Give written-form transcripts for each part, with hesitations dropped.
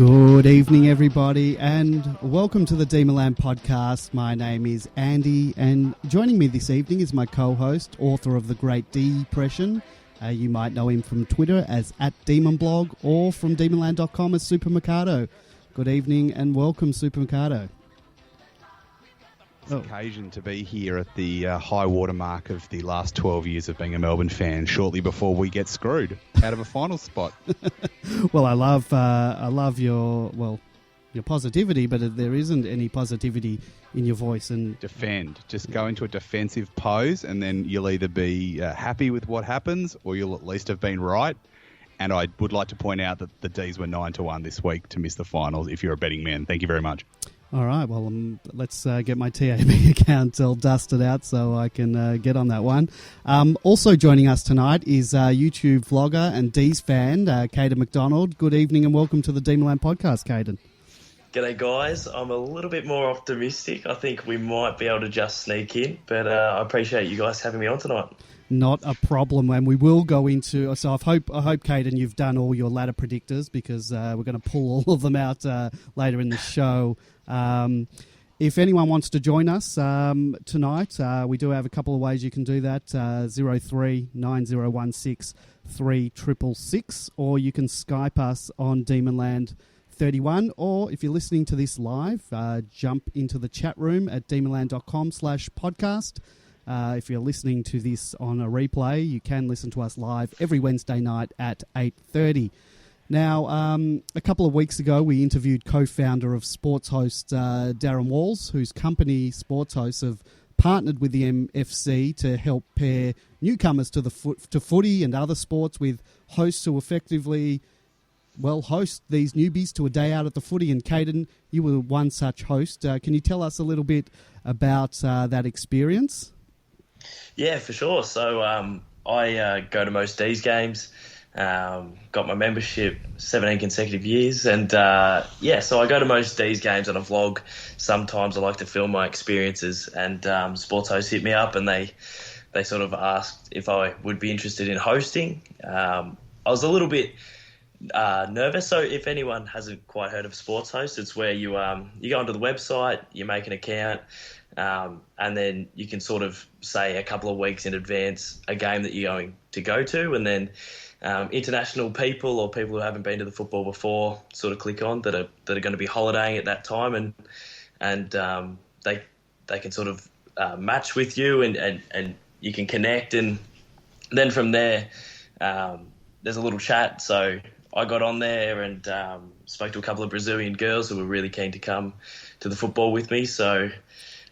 Good evening, everybody, and welcome to the Deemerland podcast. My name is Andy, and joining me this evening is my co-host, author of The Great Depression. You might know him from Twitter as @DemonBlog or from Demonland.com as Super Mercado. Good evening and welcome, Super Mercado. It's an occasion to be here at the high water mark of the last 12 years of being a Melbourne fan, shortly before we get screwed out of a final spot. Well, I love your positivity, but there isn't any positivity in your voice. And defend. Just go into a defensive pose, and then you'll either be happy with what happens, or you'll at least have been right. And I would like to point out that the Dees were 9-1 this week to miss the finals. If you're a betting man, thank you very much. All right, well, let's get my TAB account all dusted out so I can get on that one. Also joining us tonight is YouTube vlogger and Dees fan, Caden MacDonald. Good evening and welcome to the Demonland podcast, Caden. G'day, guys. I'm a little bit more optimistic. I think we might be able to just sneak in, but I appreciate you guys having me on tonight. Not a problem, and we will go into. So I hope, Caden, you've done all your ladder predictors because we're going to pull all of them out later in the show. If anyone wants to join us tonight, we do have a couple of ways you can do that. 039016 3666, or you can Skype us on Demonland 31, or if you're listening to this live, jump into the chat room at demonland.com/podcast. If you're listening to this on a replay, you can listen to us live every Wednesday night at 8:30. Now, a couple of weeks ago, we interviewed co-founder of Sports Host Darren Walls, whose company, Sports Host, have partnered with the MFC to help pair newcomers to footy and other sports with hosts who effectively, host these newbies to a day out at the footy. And Caden, you were one such host. Can you tell us a little bit about that experience? Yeah, for sure. So I go to most Dees games. Got my membership 17 consecutive years, and so I go to most Dees games and I vlog. Sometimes I like to film my experiences, and Sports Host hit me up and they sort of asked if I would be interested in hosting. I was a little bit nervous. So if anyone hasn't quite heard of Sports Host, it's where you go onto the website, you make an account, and then you can sort of say a couple of weeks in advance a game that you're going to go to, and then international people or people who haven't been to the football before sort of click on that are going to be holidaying at that time, and they can sort of match with you and you can connect, and then from there there's a little chat. So I got on there and spoke to a couple of Brazilian girls who were really keen to come to the football with me. So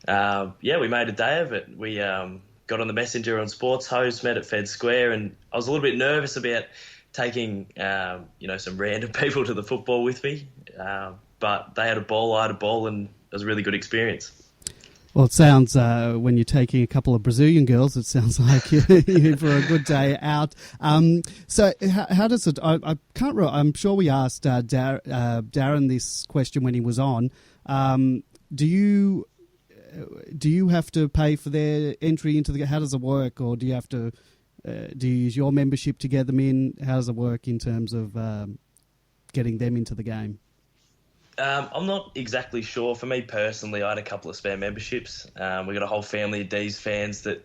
we made a day of it. We got on the messenger on Sports Host, met at Fed Square, and I was a little bit nervous about taking, some random people to the football with me. But they had a ball, I had a ball, and it was a really good experience. Well, it sounds, when you're taking a couple of Brazilian girls, it sounds like you're in for a good day out. So how does it, I can't remember, I'm sure we asked Darren this question when he was on. Do you have to pay for their entry into the? How does it work, or do you have to? Do you use your membership to get them in? How does it work in terms of getting them into the game? I'm not exactly sure. For me personally, I had a couple of spare memberships. We got a whole family of Dees fans that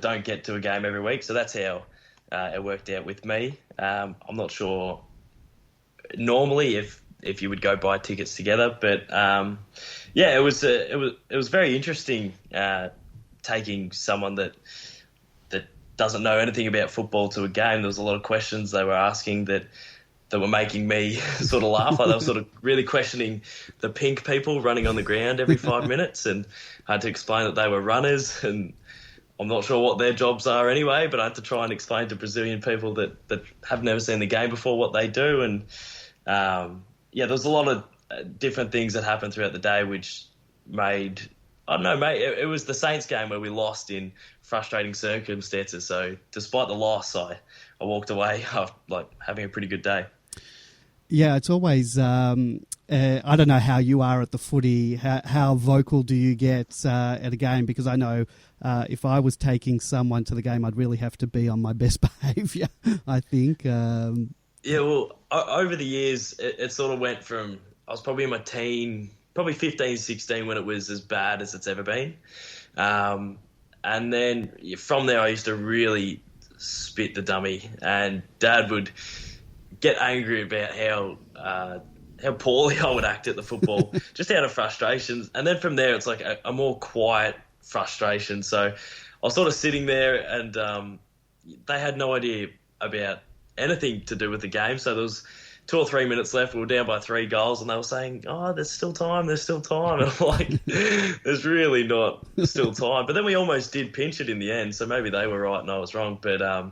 don't get to a game every week, so that's how it worked out with me. I'm not sure normally if you would go buy tickets together, but it was very interesting taking someone that doesn't know anything about football to a game. There was a lot of questions they were asking that were making me sort of laugh. Like they were sort of really questioning the pink people running on the ground every 5 minutes, and I had to explain that they were runners, and I'm not sure what their jobs are anyway, but I had to try and explain to Brazilian people that have never seen the game before what they do, and there was a lot of different things that happened throughout the day, which made, I don't know, mate, it was the Saints game where we lost in frustrating circumstances. So despite the loss, I walked away having a pretty good day. Yeah, it's always, I don't know how you are at the footy. How vocal do you get at a game? Because I know if I was taking someone to the game, I'd really have to be on my best behaviour, I think. Yeah, well, over the years, it sort of went from, I was probably in my probably 15, 16 when it was as bad as it's ever been. Um, and then from there, I used to really spit the dummy, and Dad would get angry about how poorly I would act at the football, just out of frustrations. And then from there, it's like a more quiet frustration. So I was sort of sitting there, and they had no idea about anything to do with the game. So there was 2 or 3 minutes left. We were down by 3 goals, and they were saying, "Oh, there's still time. There's still time." And I'm like, "There's really not still time." But then we almost did pinch it in the end. So maybe they were right and I was wrong. But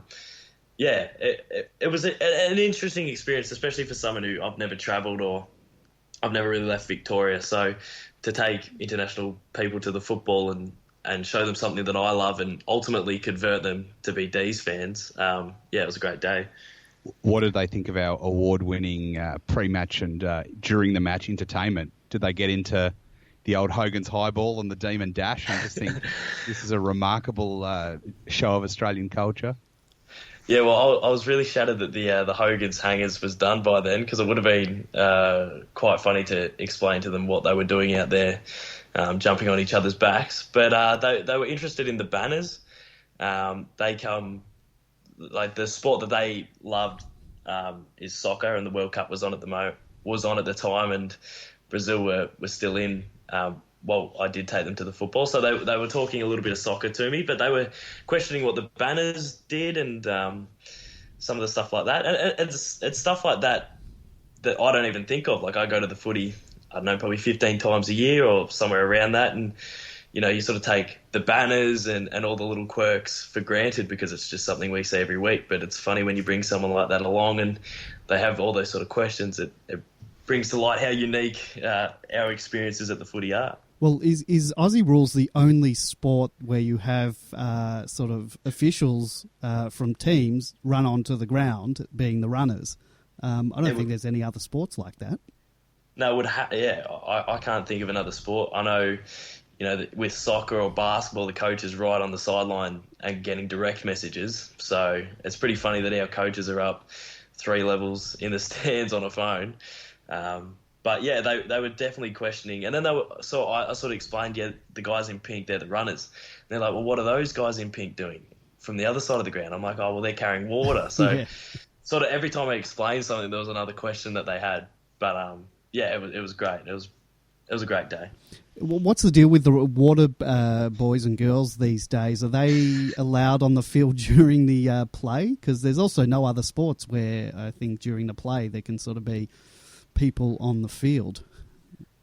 yeah, it was an interesting experience, especially for someone who I've never travelled or I've never really left Victoria. So to take international people to the football and show them something that I love and ultimately convert them to be Dees fans, yeah, it was a great day. What did they think of our award-winning pre-match and during the match entertainment? Did they get into the old Hogan's Highball and the Demon Dash and just think this is a remarkable show of Australian culture? Yeah, well, I was really shattered that the Hogan's Hangers was done by then, because it would have been quite funny to explain to them what they were doing out there, jumping on each other's backs. But they were interested in the banners. Like the sport that they loved is soccer, and the World Cup was on at the time, and Brazil were still in. Well, I did take them to the football, so they were talking a little bit of soccer to me, but they were questioning what the banners did and some of the stuff like that. And it's stuff like that I don't even think of. Like, I go to the footy, I don't know, probably 15 times a year or somewhere around that, and you sort of take the banners and all the little quirks for granted because it's just something we see every week. But it's funny when you bring someone like that along and they have all those sort of questions. It brings to light how unique our experiences at the footy are. Well, is Aussie Rules the only sport where you have sort of officials from teams run onto the ground, being the runners? I don't think there's any other sports like that. No, I can't think of another sport. I know, with soccer or basketball, the coach is right on the sideline and getting direct messages. So it's pretty funny that our coaches are up 3 levels in the stands on a phone. But yeah, they were definitely questioning. And then I sort of explained, yeah, the guys in pink, they're the runners. And they're like, well, what are those guys in pink doing from the other side of the ground? I'm like, oh, well, they're carrying water. So yeah. Sort of every time I explained something, there was another question that they had. But yeah, it was great. It was a great day. What's the deal with the water boys and girls these days? Are they allowed on the field during the play? Because there's also no other sports where I think during the play there can sort of be people on the field.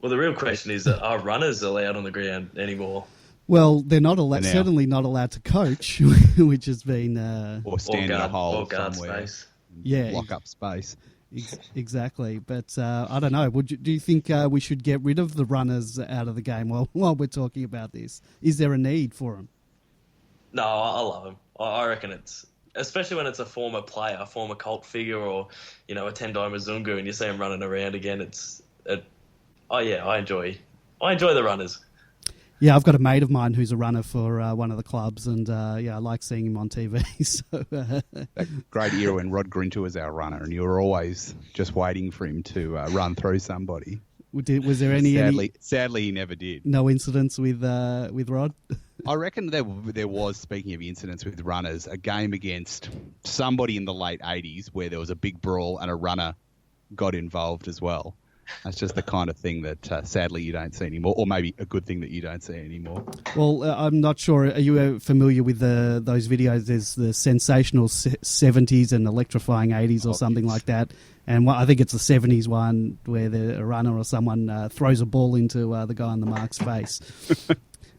Well, the real question is, are runners allowed on the ground anymore? Well, they're not allowed. Certainly not allowed to coach, which has been or stand in a hole or guard somewhere. Space. Yeah, block up space. Exactly, but I don't know. Do you think we should get rid of the runners out of the game while we're talking about this? Is there a need for them? No, I love them. I reckon it's, especially when it's a former player, a former cult figure, or a Tendai Mzungu, and you see him running around again. I enjoy the runners. Yeah, I've got a mate of mine who's a runner for one of the clubs, and I like seeing him on TV. So, that great era when Rod Grinter was our runner, and you were always just waiting for him to run through somebody. Was there any? Sadly, he never did. No incidents with Rod. I reckon there was, speaking of incidents with runners, a game against somebody in the late 80s where there was a big brawl and a runner got involved as well. That's just the kind of thing that sadly you don't see anymore, or maybe a good thing that you don't see anymore. Well, I'm not sure. Are you familiar with those videos? There's the sensational 70s and electrifying 80s or something like that. And I think it's the 70s one where a runner or someone throws a ball into the guy on the mark's face.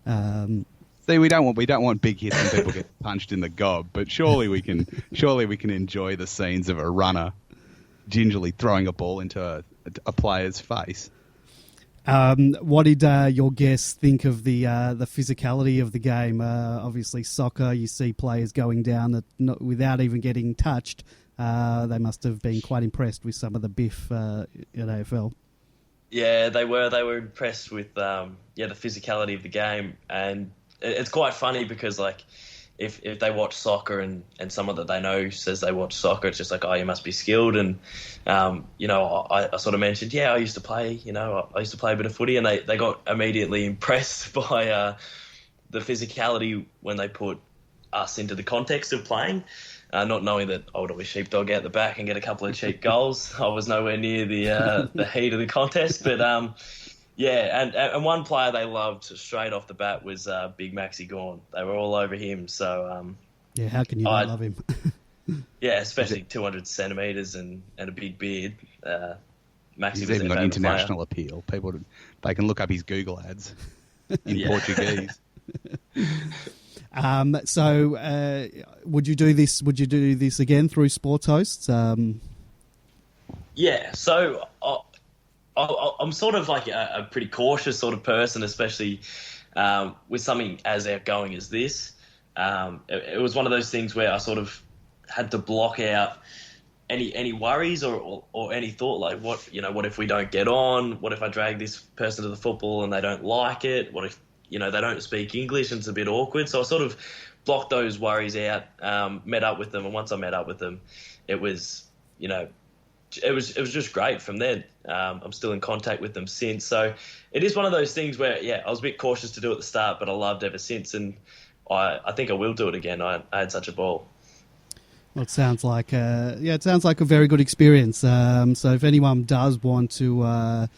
See, we don't want big hits and people get punched in the gob, but surely we can enjoy the scenes of a runner gingerly throwing a ball into a player's face. What did your guests think of the physicality of the game? Obviously, soccer, you see players going down without even getting touched. They must have been quite impressed with some of the biff at AFL. Yeah, they were impressed with the physicality of the game, and it's quite funny because if they watch soccer and someone that they know says they watch soccer, it's just like, oh, you must be skilled. And, I sort of mentioned, yeah, I used to play, I used to play a bit of footy, and they got immediately impressed by the physicality when they put us into the context of playing, not knowing that I would always sheepdog out the back and get a couple of cheap goals. I was nowhere near the heat of the contest, but and one player they loved straight off the bat was Big Maxi Gawn. They were all over him. So how can you not love him? Yeah, especially 200 centimetres and a big beard. Maxi He's was even their got favourite international player. appeal. They can look up his Google ads in Portuguese. So, would you do this? Would you do this again through Sports Hosts? Yeah. So I'm sort of like a pretty cautious sort of person, especially with something as outgoing as this. It was one of those things where I sort of had to block out any worries or any thought, like what if we don't get on? What if I drag this person to the football and they don't like it? What if they don't speak English and it's a bit awkward? So I sort of blocked those worries out, met up with them, and once I met up with them, it was it was just great from then. I'm still in contact with them since. So it is one of those things where, I was a bit cautious to do at the start, but I loved ever since, and I think I will do it again. I had such a ball. Well, it sounds like a very good experience. So if anyone does want to,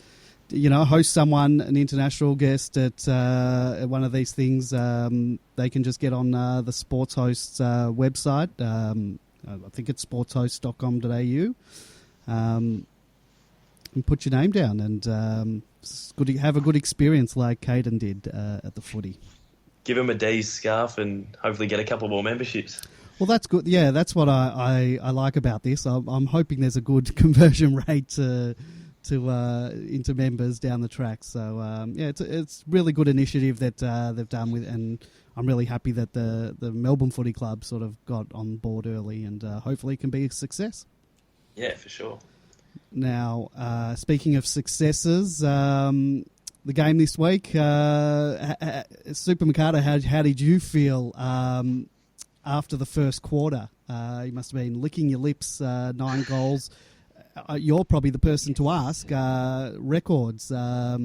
host someone, an international guest at one of these things, they can just get on the Sports Hosts website. I think it's sportshost.com.au. And put your name down, and it's good to have a good experience like Caden did at the footy. Give him a Dees scarf and hopefully get a couple more memberships. Well, that's good. Yeah, that's what I like about this. I'm hoping there's a good conversion rate to into members down the track. So it's really good initiative that they've done with, and I'm really happy that the Melbourne Footy Club sort of got on board early, and hopefully it can be a success. Yeah, for sure. Now, speaking of successes, the game this week, Super Mikado, how did you feel after the first quarter? You must have been licking your lips, 9 goals. You're probably the person to ask. Records, I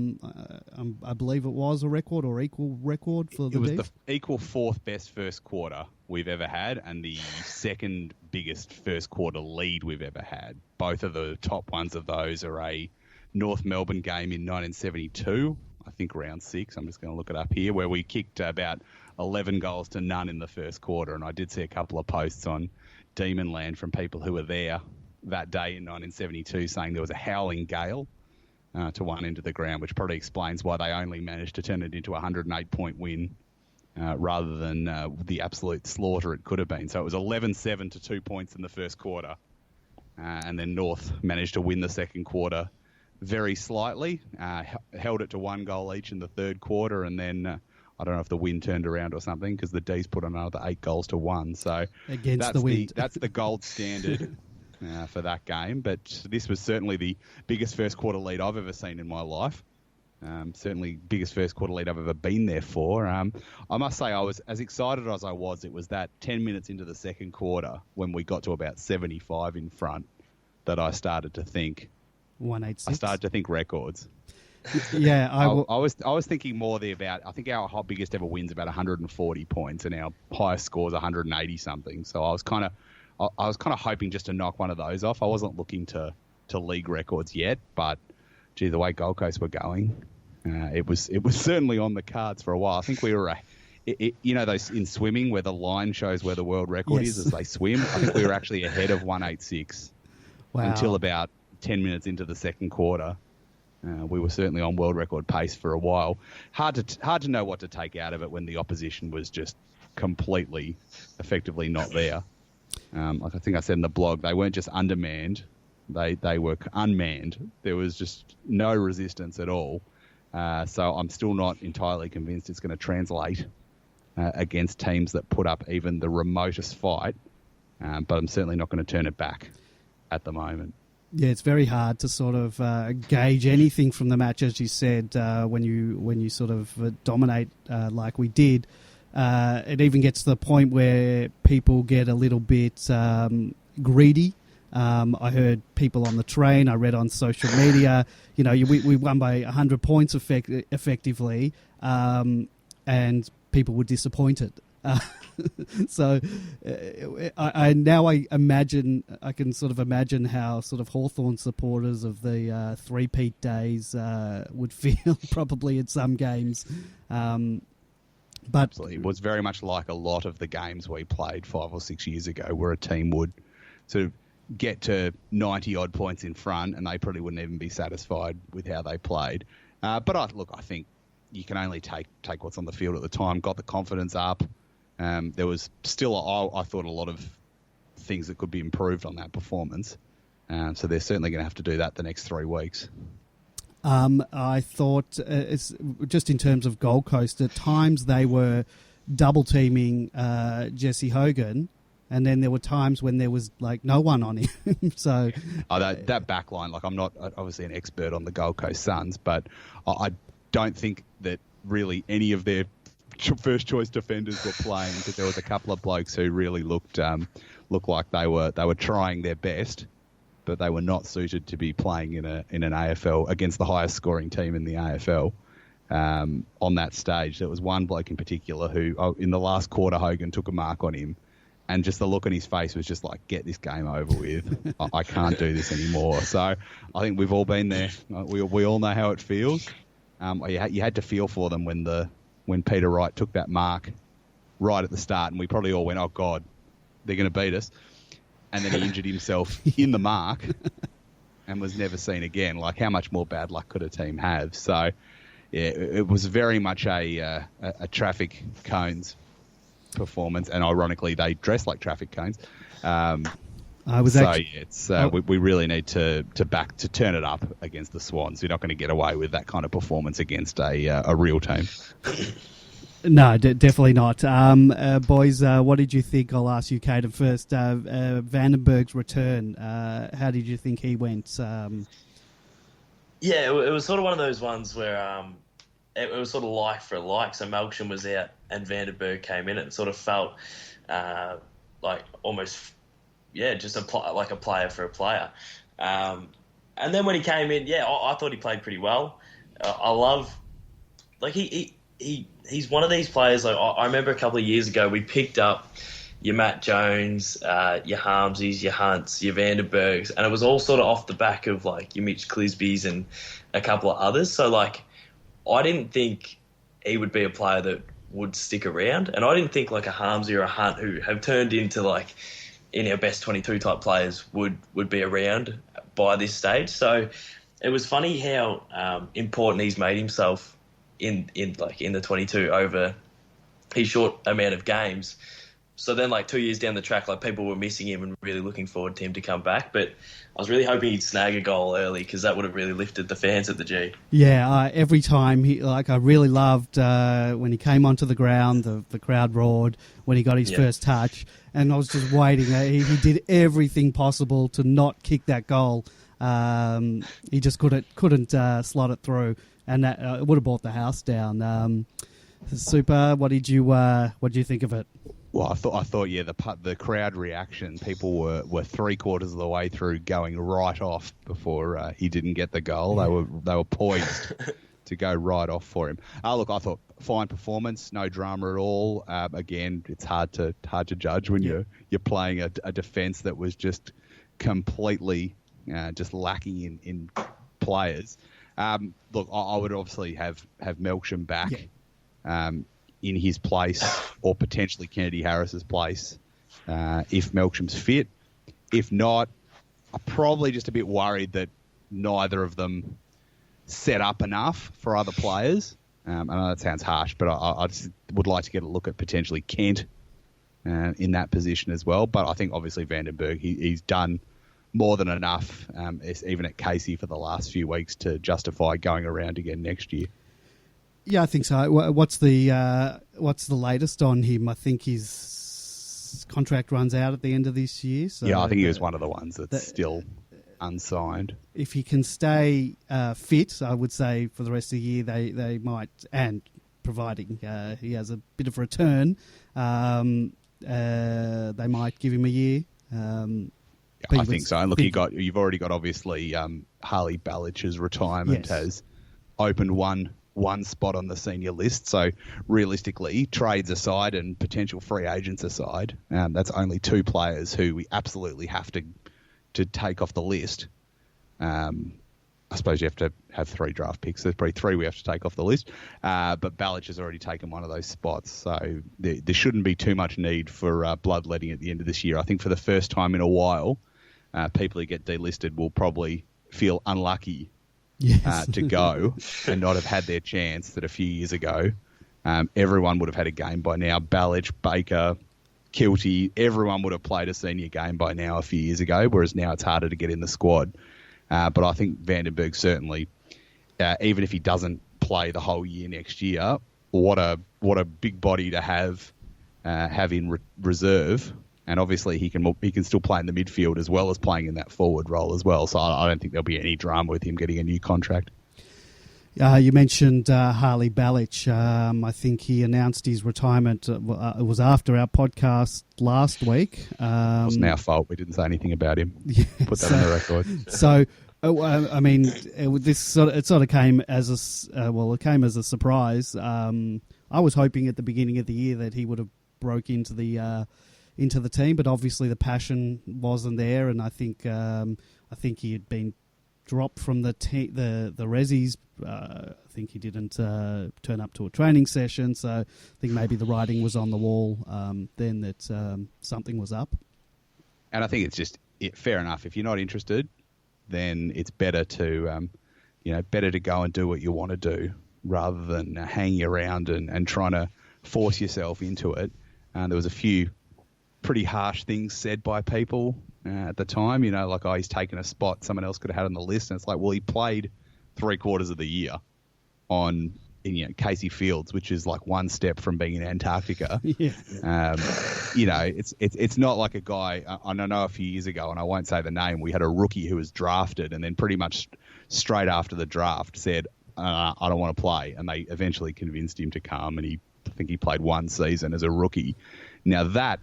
believe it was a record or equal record for the Dees? It was the equal 4th best first quarter we've ever had, and the 2nd biggest first quarter lead we've ever had. Both of the top ones of those are a North Melbourne game in 1972, I think round 6. I'm just going to look it up here, where we kicked about 11 goals to none in the first quarter. And I did see a couple of posts on Demonland from people who were there that day in 1972 saying there was a howling gale to one end of the ground, which probably explains why they only managed to turn it into a 108-point win rather than the absolute slaughter it could have been. So it was 11-7 to 2 points in the first quarter. And then North managed to win the second quarter very slightly, held it to 1 goal each in the third quarter, and then I don't know if the wind turned around or something, because the Dees put on another 8 goals to 1. So against the wind. That's the gold standard for that game. But this was certainly the biggest first quarter lead I've ever seen in my life. Certainly biggest first quarter lead I've ever been there for. I must say I was as excited as I was. It was that 10 minutes into the second quarter when we got to about 75 in front that I started to think 186. I started to think records. Yeah, I was thinking more about, I think our biggest ever win's about 140 points and our highest score's 180 something. So I was kind of hoping just to knock one of those off. I wasn't looking to league records yet, but gee, the way Gold Coast were going, it was certainly on the cards for a while. I think we were those in swimming where the line shows where the world record is as they swim. I think we were actually ahead of 186 until about 10 minutes into the second quarter. We were certainly on world record pace for a while. Hard to know what to take out of it when the opposition was just completely, effectively not there. Like I think I said in the blog, they weren't just undermanned; they were unmanned. There was just no resistance at all. So I'm still not entirely convinced it's going to translate against teams that put up even the remotest fight. But I'm certainly not going to turn it back at the moment. Yeah, it's very hard to sort of gauge anything from the match, as you said, when you sort of dominate like we did. it even gets to the point where people get a little bit greedy. I heard people on the train, I read on social media, we won by 100 points effectively, and people were disappointed. So I can sort of imagine how sort of Hawthorn supporters of the three-peat days would feel probably at some games. But absolutely. It was very much like a lot of the games we played 5 or 6 years ago, where a team would sort of get to 90-odd points in front and they probably wouldn't even be satisfied with how they played. But I think you can only take what's on the field at the time. Got the confidence up. There was still, I thought, a lot of things that could be improved on that performance. So they're certainly going to have to do that the next 3 weeks. I thought, it's just in terms of Gold Coast, at times they were double teaming Jesse Hogan, and then there were times when there was like no one on him. So that back line, like I'm not obviously an expert on the Gold Coast Suns, but I don't think that really any of their first choice defenders were playing, because there was a couple of blokes who really looked like they were trying their best, but they were not suited to be playing in an AFL against the highest scoring team in the AFL. On that stage, there was one bloke in particular who, in the last quarter, Hogan took a mark on him, and just the look on his face was just like, get this game over with. I can't do this anymore. So I think we've all been there. We all know how it feels. You had to feel for them when Peter Wright took that mark right at the start, and we probably all went, oh God, they're going to beat us. And then he injured himself in the mark and was never seen again. Like, how much more bad luck could a team have? So, yeah, it was very much a traffic cones performance, and ironically, they dress like traffic cones. We really need to turn it up against the Swans. You're not going to get away with that kind of performance against a real team. No, definitely not. Boys, what did you think? I'll ask you, Caden, first. vandenBerg's return, how did you think he went? Yeah, it was sort of one of those ones where it was sort of like for like. So Melksham was out and vandenBerg came in. It sort of felt like almost, just like a player for a player. And then when he came in, I thought he played pretty well. I love, like he's one of these players. Like I remember a couple of years ago, we picked up your Matt Jones, your Harmsies, your Hunts, your vandenBergs, and it was all sort of off the back of like your Mitch Clisbys and a couple of others. So like, I didn't think he would be a player that would stick around, and I didn't think like a Harmsy or a Hunt, who have turned into like in our best 22 type players, would be around by this stage. So it was funny how important he's made himself in the 22 over his short amount of games. So then, like 2 years down the track, like people were missing him and really looking forward to him to come back. But I was really hoping he'd snag a goal early, because that would have really lifted the fans at the G. Yeah, every time I really loved when he came onto the ground, the crowd roared when he got his first touch, and I was just waiting. He did everything possible to not kick that goal. He just couldn't slot it through, and that would have brought the house down. Super. What did you think of it? Well, I thought, the crowd reaction, people were 3/4 of the way through going right off before he didn't get the goal. They were poised to go right off for him. Look, I thought fine performance, no drama at all. Again, it's hard to judge when you're playing a defence that was just completely just lacking in players. Look, I would obviously have Melksham back. Yeah. In his place, or potentially Kennedy Harris's place, if Melksham's fit. If not, I'm probably just a bit worried that neither of them set up enough for other players. I know that sounds harsh, but I just would like to get a look at potentially Kent in that position as well. But I think obviously vandenBerg, he's done more than enough, even at Casey for the last few weeks, to justify going around again next year. Yeah, I think so. What's the latest on him? I think his contract runs out at the end of this year. So I think he was one of the ones that's still unsigned. If he can stay fit, I would say for the rest of the year they might, and providing he has a bit of return, they might give him a year. I think so. And look, you've already got obviously Harley Ballich's retirement has opened one spot on the senior list. So realistically, trades aside and potential free agents aside, that's only 2 players who we absolutely have to take off the list. I suppose you have to have 3 draft picks. There's probably 3 we have to take off the list. But Ballich has already taken one of those spots. So there shouldn't be too much need for bloodletting at the end of this year. I think for the first time in a while, people who get delisted will probably feel unlucky to go and not have had their chance that a few years ago. Everyone would have had a game by now. Ballich, Baker, Kilty, everyone would have played a senior game by now a few years ago, whereas now it's harder to get in the squad. But I think vandenBerg certainly, even if he doesn't play the whole year next year, what a big body to have in reserve. And obviously he can still play in the midfield as well as playing in that forward role as well. So I don't think there'll be any drama with him getting a new contract. You mentioned Harley Ballich. I think he announced his retirement. It was after our podcast last week. It wasn't our fault. We didn't say anything about him. Put that on the record. So, I mean, it sort of came as it came as a surprise. I was hoping at the beginning of the year that he would have broke into the team, but obviously the passion wasn't there, and I think he had been dropped from the Rezzies. I think he didn't turn up to a training session, so I think maybe the writing was on the wall then that something was up. And I think it's just fair enough. If you're not interested, then it's better to go and do what you want to do rather than hanging around and trying to force yourself into it. There was a few pretty harsh things said by people at the time, like, he's taken a spot someone else could have had on the list. And it's like, well, he played 3/4 of the year on Casey Fields, which is like one step from being in Antarctica. Yeah. It's not like a guy. I know a few years ago, and I won't say the name, we had a rookie who was drafted and then pretty much straight after the draft said, I don't want to play. And they eventually convinced him to come, and I think he played 1 season as a rookie. Now that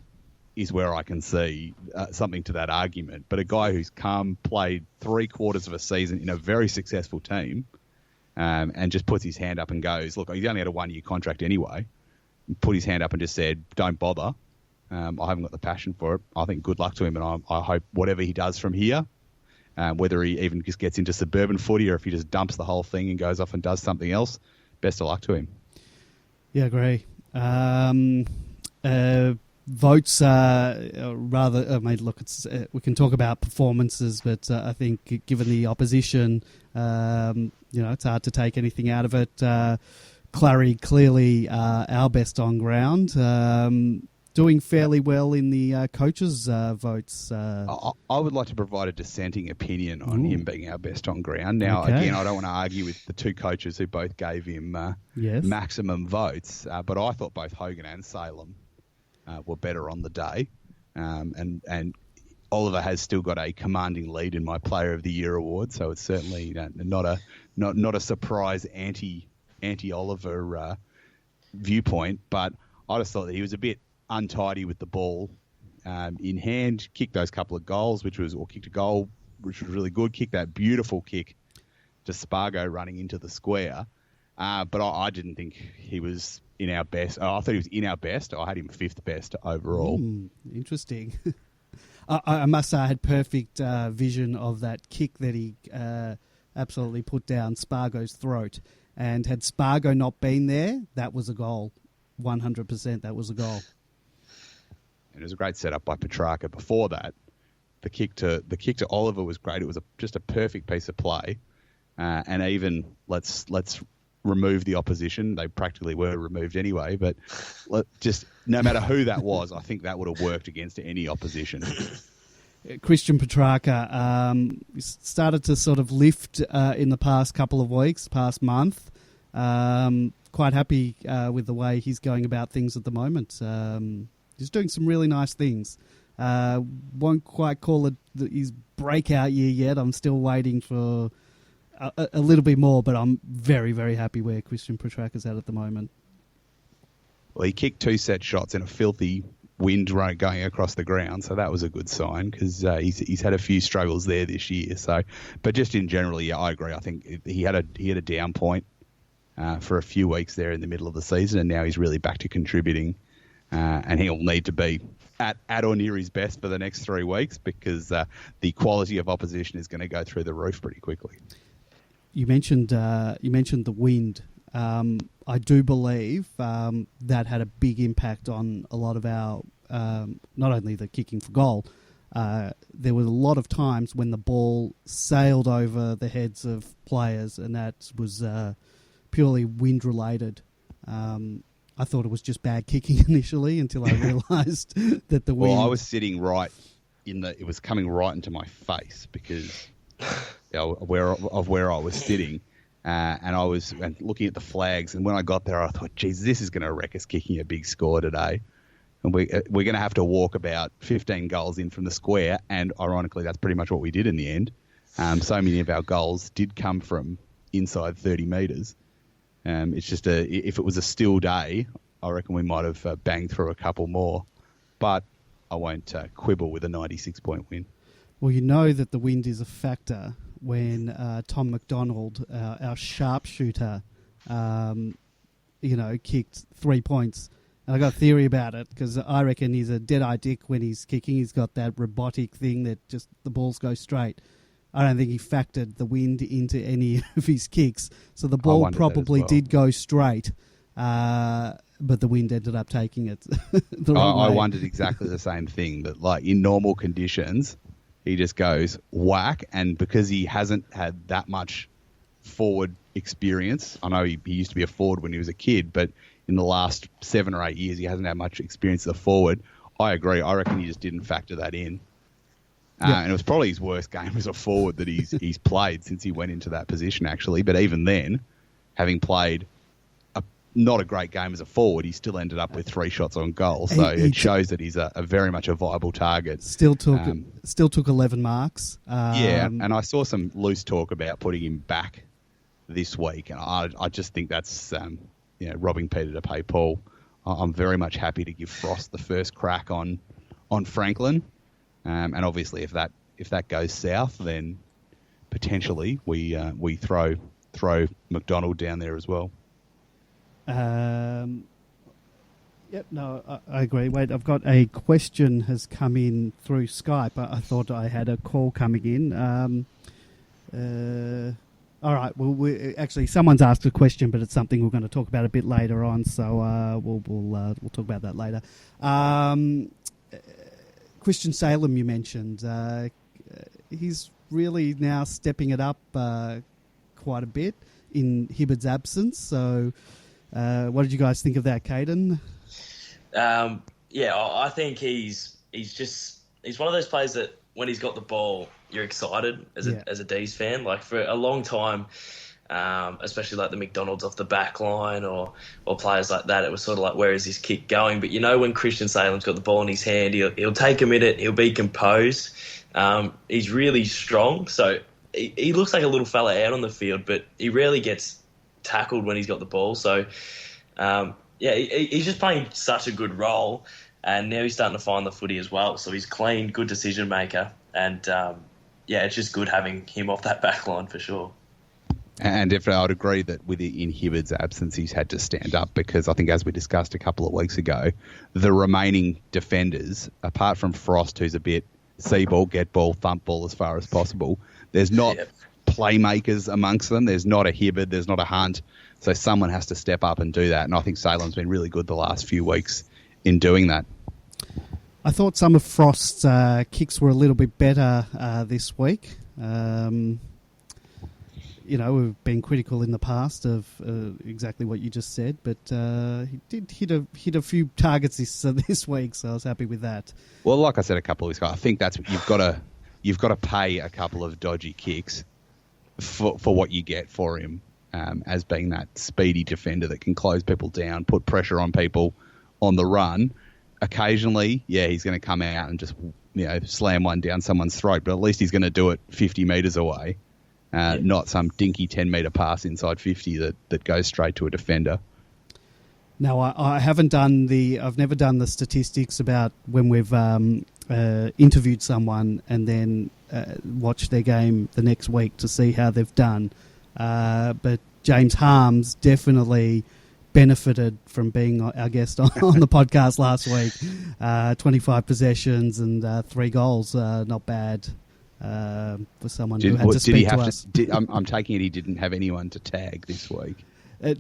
is where I can see something to that argument. But a guy who's played 3/4 of a season in a very successful team, and just puts his hand up and goes, look, he's only had a 1-year contract anyway, put his hand up and just said, don't bother. I haven't got the passion for it. I think good luck to him, and I hope whatever he does from here, whether he even just gets into suburban footy or if he just dumps the whole thing and goes off and does something else, best of luck to him. Yeah, I agree. Votes, look, we can talk about performances, but I think given the opposition, it's hard to take anything out of it. Clary, clearly our best on ground, doing fairly well in the coaches' votes. I would like to provide a dissenting opinion on him being our best on ground. Now, again, I don't want to argue with the 2 coaches who both gave him maximum votes, but I thought both Hogan and Salem were better on the day, and Oliver has still got a commanding lead in my Player of the Year award, so it's certainly not a surprise anti-Oliver viewpoint. But I just thought that he was a bit untidy with the ball in hand. Kicked those couple of goals, kicked a goal which was really good. Kicked that beautiful kick to Spargo running into the square, but I didn't think he was in our best. I thought he was in our best. I had him 5th best overall. Interesting. I must say I had perfect vision of that kick that he absolutely put down Spargo's throat. And had Spargo not been there, that was a goal. 100% that was a goal. And it was a great setup by Petrarca. Before that, the kick to Oliver was great. It was just a perfect piece of play. And even let's remove the opposition. They practically were removed anyway, but just no matter who that was, I think that would have worked against any opposition. Christian Petrarca started to sort of lift in the past couple of weeks, past month. Quite happy with the way he's going about things at the moment. He's doing some really nice things. Won't quite call it his breakout year yet. I'm still waiting for a little bit more, but I'm very, very happy where Christian Petrarca's at the moment. Well, he kicked 2 set shots in a filthy wind going across the ground, so that was a good sign because he's had a few struggles there this year. So, but just in general, yeah, I agree. I think he had a down point for a few weeks there in the middle of the season, and now he's really back to contributing, and he'll need to be at or near his best for the next 3 weeks because the quality of opposition is going to go through the roof pretty quickly. You mentioned the wind. I do believe that had a big impact on a lot of our, not only the kicking for goal, there was a lot of times when the ball sailed over the heads of players, and that was purely wind-related. I thought it was just bad kicking initially until I realised that the wind... Well, I was sitting right it was coming right into my face because where I was sitting. And I was looking at the flags, and when I got there, I thought, geez, this is going to wreck us kicking a big score today. And we're going to have to walk about 15 goals in from the square, and ironically, that's pretty much what we did in the end. So many of our goals did come from inside 30 metres. It's just if it was a still day, I reckon we might have banged through a couple more. But I won't quibble with a 96-point win. Well, you know that the wind is a factor when Tom MacDonald, our sharpshooter, kicked 3 points. And I got a theory about it because I reckon he's a dead-eye dick when he's kicking. He's got that robotic thing that just the balls go straight. I don't think he factored the wind into any of his kicks. So the ball probably did go straight, but the wind ended up taking it the wrong way. I wondered exactly the same thing, that like in normal conditions, he just goes whack, and because he hasn't had that much forward experience, I know he used to be a forward when he was a kid, but in the last 7 or 8 years, he hasn't had much experience as a forward. I agree. I reckon he just didn't factor that in. And it was probably his worst game as a forward that he's played since he went into that position, actually. But even then, having played not a great game as a forward, he still ended up with 3 shots on goal. So it shows that he's a very much a viable target. Still took 11 marks. And I saw some loose talk about putting him back this week, and I just think that's robbing Peter to pay Paul. I'm very much happy to give Frost the first crack on Franklin, and obviously if that goes south, then potentially we throw MacDonald down there as well. Yep, no, I agree. Wait, I've got a question has come in through Skype. I thought I had a call coming in. All right, well, actually, someone's asked a question, but it's something we're going to talk about a bit later on, so we'll talk about that later. Christian Salem, you mentioned. He's really now stepping it up quite a bit in Hibbard's absence, so... what did you guys think of that, Caden? I think he's one of those players that when he's got the ball, you're excited as a Dees fan. Like for a long time, especially like the McDonald's off the back line or players like that, it was sort of like, where is this kick going? But when Christian Salem's got the ball in his hand, he'll take a minute, he'll be composed. He's really strong, so he looks like a little fella out on the field, but he rarely gets tackled when he's got the ball. So, he's just playing such a good role, and now he's starting to find the footy as well. So he's clean, good decision maker, and it's just good having him off that back line for sure. And if I would agree that in Hibbard's absence, he's had to stand up because I think, as we discussed a couple of weeks ago, the remaining defenders, apart from Frost, who's a bit see ball, get ball, thump ball as far as possible, there's not playmakers amongst them. There's not a Hibbard, there's not a Hunt. So someone has to step up and do that. And I think Salem's been really good the last few weeks in doing that. I thought some of Frost's kicks were a little bit better this week. We've been critical in the past of exactly what you just said, but he did hit a few targets this week, so I was happy with that. Well, like I said a couple of weeks ago, I think that's you've got to pay a couple of dodgy kicks for what you get for him as being that speedy defender that can close people down, put pressure on people on the run. Occasionally, he's going to come out and just slam one down someone's throat, but at least he's going to do it 50 metres away. Not some dinky 10-metre pass inside 50 that goes straight to a defender. Now, I've never done the statistics about when we've interviewed someone and then watched their game the next week to see how they've done. But James Harms definitely benefited from being our guest on the podcast last week. 25 possessions and 3 goals, not bad for someone who had to speak to us. I'm taking it he didn't have anyone to tag this week.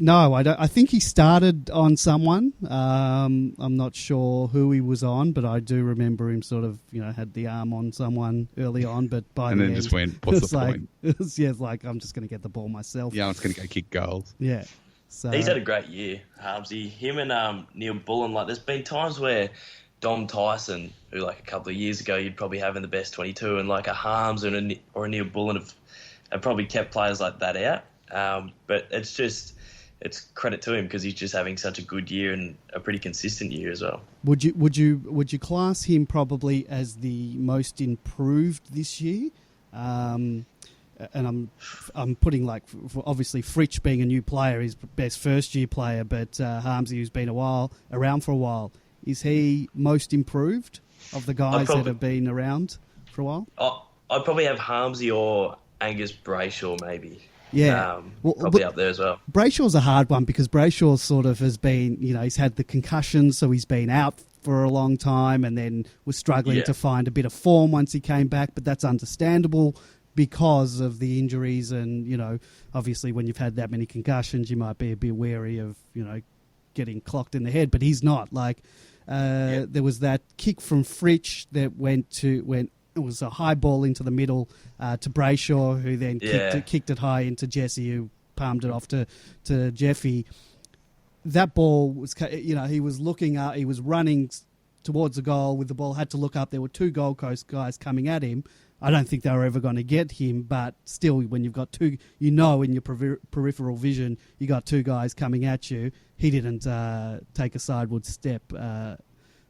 No, I don't. I think he started on someone. I'm not sure who he was on, but I do remember him sort of, had the arm on someone early on. But by and the then end, just went, "What's the point?" It's like I'm just going to get the ball myself. Yeah, I'm just going to go kick goals. Yeah, so he's had a great year, Harmsy. Him and Neil Bullen. There's been times where Dom Tyson, who a couple of years ago you'd probably have in the best 22, and a Harms or a Neil Bullen have probably kept players like that out. But it's credit to him because he's just having such a good year and a pretty consistent year as well. Would you class him probably as the most improved this year? And I'm putting obviously Fritsch being a new player, his best first year player, but Harmsy, who's been around for a while, is he most improved of the guys that have been around for a while? I'd probably have Harmsy or Angus Brayshaw maybe. Yeah, probably up there as well. Brayshaw's a hard one because Brayshaw sort of has been, he's had the concussion, so he's been out for a long time and then was struggling to find a bit of form once he came back, but that's understandable because of the injuries and, obviously when you've had that many concussions, you might be a bit wary of, getting clocked in the head, but he's not. There was that kick from Fritsch that it was a high ball into the middle to Brayshaw, who then kicked it high into Jesse, who palmed it off to Jeffy. That ball was, he was looking up, he was running towards the goal with the ball, had to look up. There were 2 Gold Coast guys coming at him. I don't think they were ever going to get him, but still, when you've got 2, in your peripheral vision, you got 2 guys coming at you. He didn't take a sideward step.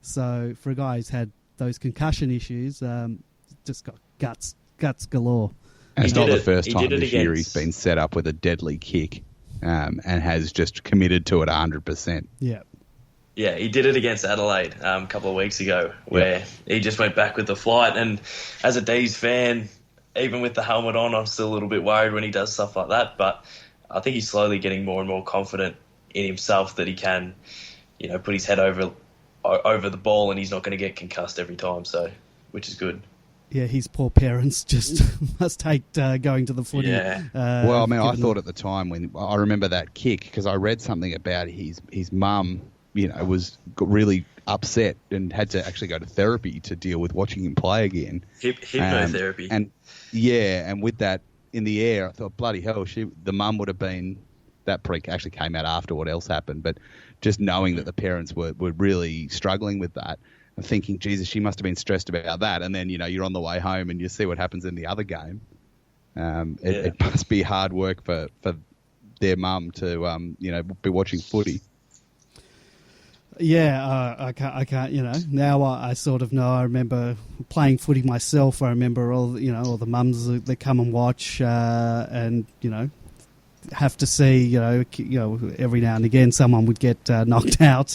So for a guy who's had those concussion issues, just got guts galore. And it's not the first time this year he's been set up with a deadly kick and has just committed to it 100%. Yeah. Yeah, he did it against Adelaide a couple of weeks ago where he just went back with the flight. And as a Dees fan, even with the helmet on, I'm still a little bit worried when he does stuff like that. But I think he's slowly getting more and more confident in himself that he can, put his head over the ball and he's not going to get concussed every time, so which is good. Yeah, his poor parents just must hate going to the footy. Yeah. I thought at the time when I remember that kick because I read something about his mum, was really upset and had to actually go to therapy to deal with watching him play again. Hypnotherapy. And with that in the air, I thought, bloody hell, the mum would have been, that prick actually came out after what else happened, but just knowing that the parents were really struggling with that, and thinking, Jesus, she must have been stressed about that. And then, you're on the way home and you see what happens in the other game. It must be hard work for their mum to, be watching footy. Yeah, I can't, now I sort of know. I remember playing footy myself. I remember all the mums that come and watch and, have to see, every now and again someone would get knocked out.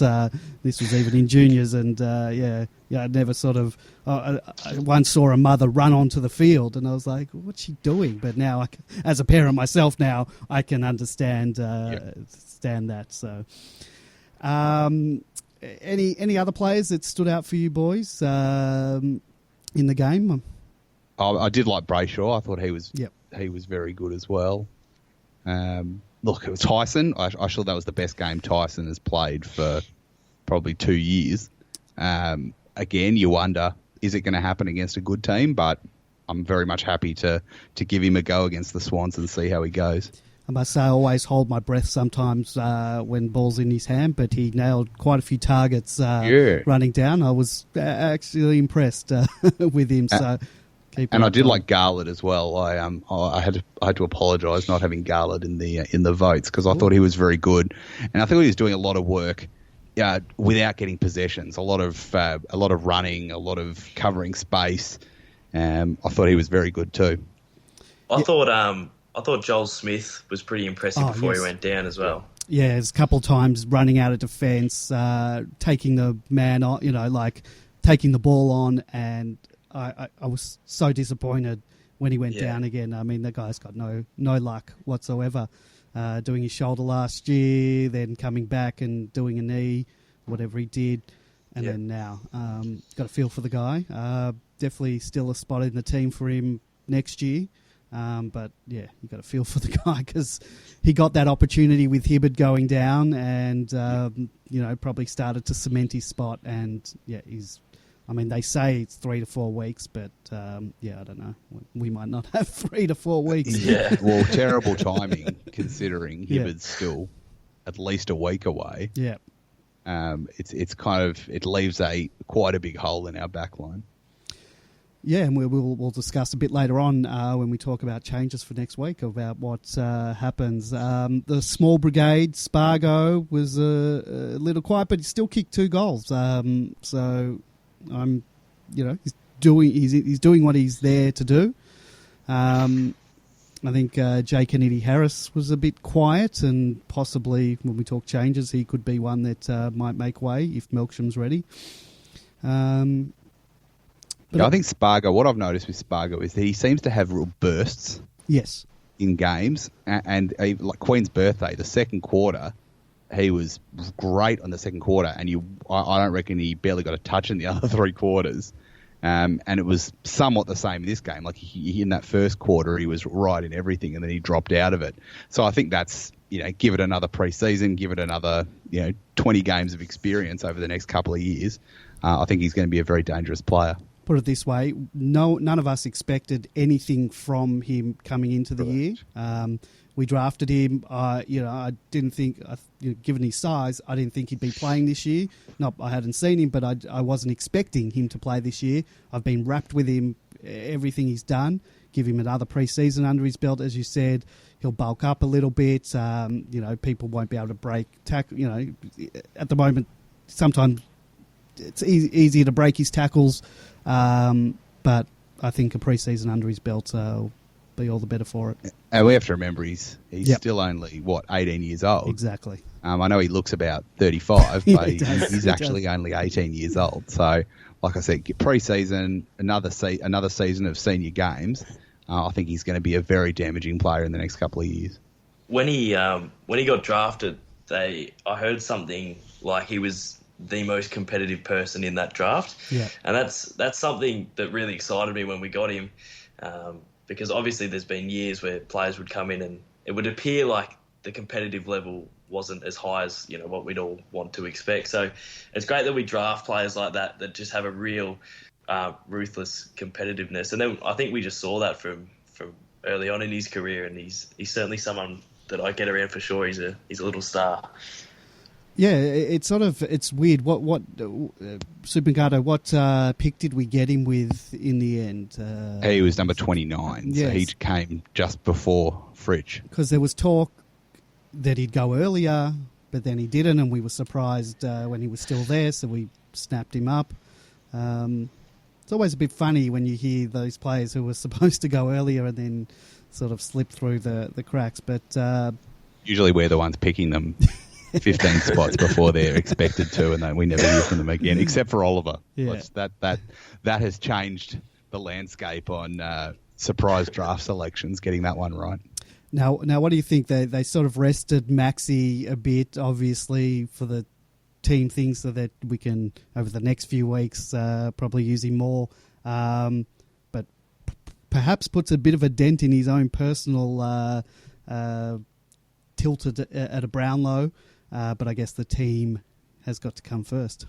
This was even in juniors, and I never sort of. I once saw a mother run onto the field, and I was like, "What's she doing?" But now, as a parent myself, now I can understand that. So, any other players that stood out for you boys in the game? I did like Brayshaw. I thought he was very good as well. Look, it was Tyson. I thought that was the best game Tyson has played for probably 2 years. Again, you wonder, is it going to happen against a good team? But I'm very much happy to give him a go against the Swans and see how he goes. I must say, I always hold my breath sometimes when ball's in his hand, but he nailed quite a few targets running down. I was actually impressed with him. I did like Garlett as well. I had to apologise not having Garlett in the votes because I thought he was very good, and I thought he was doing a lot of work without getting possessions. A lot of running, a lot of covering space. I thought he was very good too. I thought Joel Smith was pretty impressive before he went down as well. Yeah, there's a couple of times running out of defence, taking the man on, taking the ball on, and I was so disappointed when he went down again. I mean, the guy's got no luck whatsoever. Doing his shoulder last year, then coming back and doing a knee, whatever he did, and then now. Got a feel for the guy. Definitely still a spot in the team for him next year. But, yeah, you got to feel for the guy because he got that opportunity with Hibbard going down and, probably started to cement his spot. And, they say it's 3 to 4 weeks, but, I don't know. We might not have 3 to 4 weeks. Yeah. Well, terrible timing considering Hibbard's still at least a week away. Yeah. It's kind of, it leaves quite a big hole in our back line. Yeah, and we'll discuss a bit later on when we talk about changes for next week about what happens. The small brigade, Spargo, was a little quiet, but he still kicked 2 goals. So I'm, he's doing what he's there to do. I think Jay Kennedy Harris was a bit quiet, and possibly when we talk changes, he could be one that might make way if Melksham's ready. I think Spargo, what I've noticed with Spargo is that he seems to have real bursts in games. And like Queen's birthday, the second quarter, he was great on the second quarter. And I don't reckon he barely got a touch in the other 3 quarters. And it was somewhat the same in this game. Like in that first quarter, he was right in everything, and then he dropped out of it. So I think that's, give it another pre-season, give it another, 20 games of experience over the next couple of years. I think he's going to be a very dangerous player. Put it this way, none of us expected anything from him coming into the year. We drafted him. I didn't think, given his size, I didn't think he'd be playing this year. I hadn't seen him, but I wasn't expecting him to play this year. I've been wrapped with him, everything he's done. Give him another pre-season under his belt, as you said. He'll bulk up a little bit. People won't be able to break tackle. At the moment, sometimes it's easier to break his tackles. But I think a pre-season under his belt will be all the better for it. And we have to remember he's still only, 18 years old? Exactly. I know he looks about 35, but he's actually only 18 years old. So, like I said, pre-season, another season of senior games. I think he's going to be a very damaging player in the next couple of years. When he got drafted, I heard something like he was the most competitive person in that draft. Yeah. And that's something that really excited me when we got him, because obviously there's been years where players would come in and it would appear like the competitive level wasn't as high as what we'd all want to expect. So it's great that we draft players like that just have a real ruthless competitiveness. And then I think we just saw that from early on in his career, and he's certainly someone that I get around for sure. He's a little star. Yeah, it's weird. What Supergato, what pick did we get him with in the end? He was number 29, yes. So he came just before Fritsch. Because there was talk that he'd go earlier, but then he didn't, and we were surprised when he was still there, so we snapped him up. It's always a bit funny when you hear those players who were supposed to go earlier and then sort of slip through the cracks. But usually we're the ones picking them 15 spots before they're expected to, and then we never hear from them again, except for Oliver. Yeah. That has changed the landscape on surprise draft selections, getting that one right. Now, what do you think? They sort of rested Maxi a bit, obviously, for the team thing, so that we can, over the next few weeks, probably use him more. But perhaps puts a bit of a dent in his own personal tilted at a Brownlow. But I guess the team has got to come first.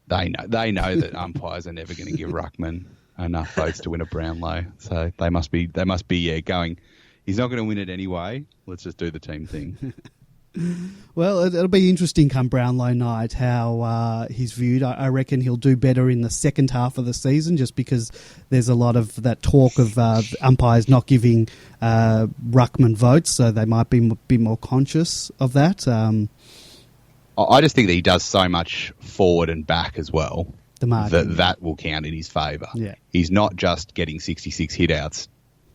They know that umpires are never going to give Ruckman enough votes to win a Brownlow, so they must be going. He's not going to win it anyway. Let's just do the team thing. Well, it'll be interesting come Brownlow night how he's viewed. I reckon he'll do better in the second half of the season, just because there's a lot of that talk of umpires not giving Ruckman votes, so they might be more conscious of that. I just think that he does so much forward and back as well that will count in his favour. Yeah. He's not just getting 66 hit-outs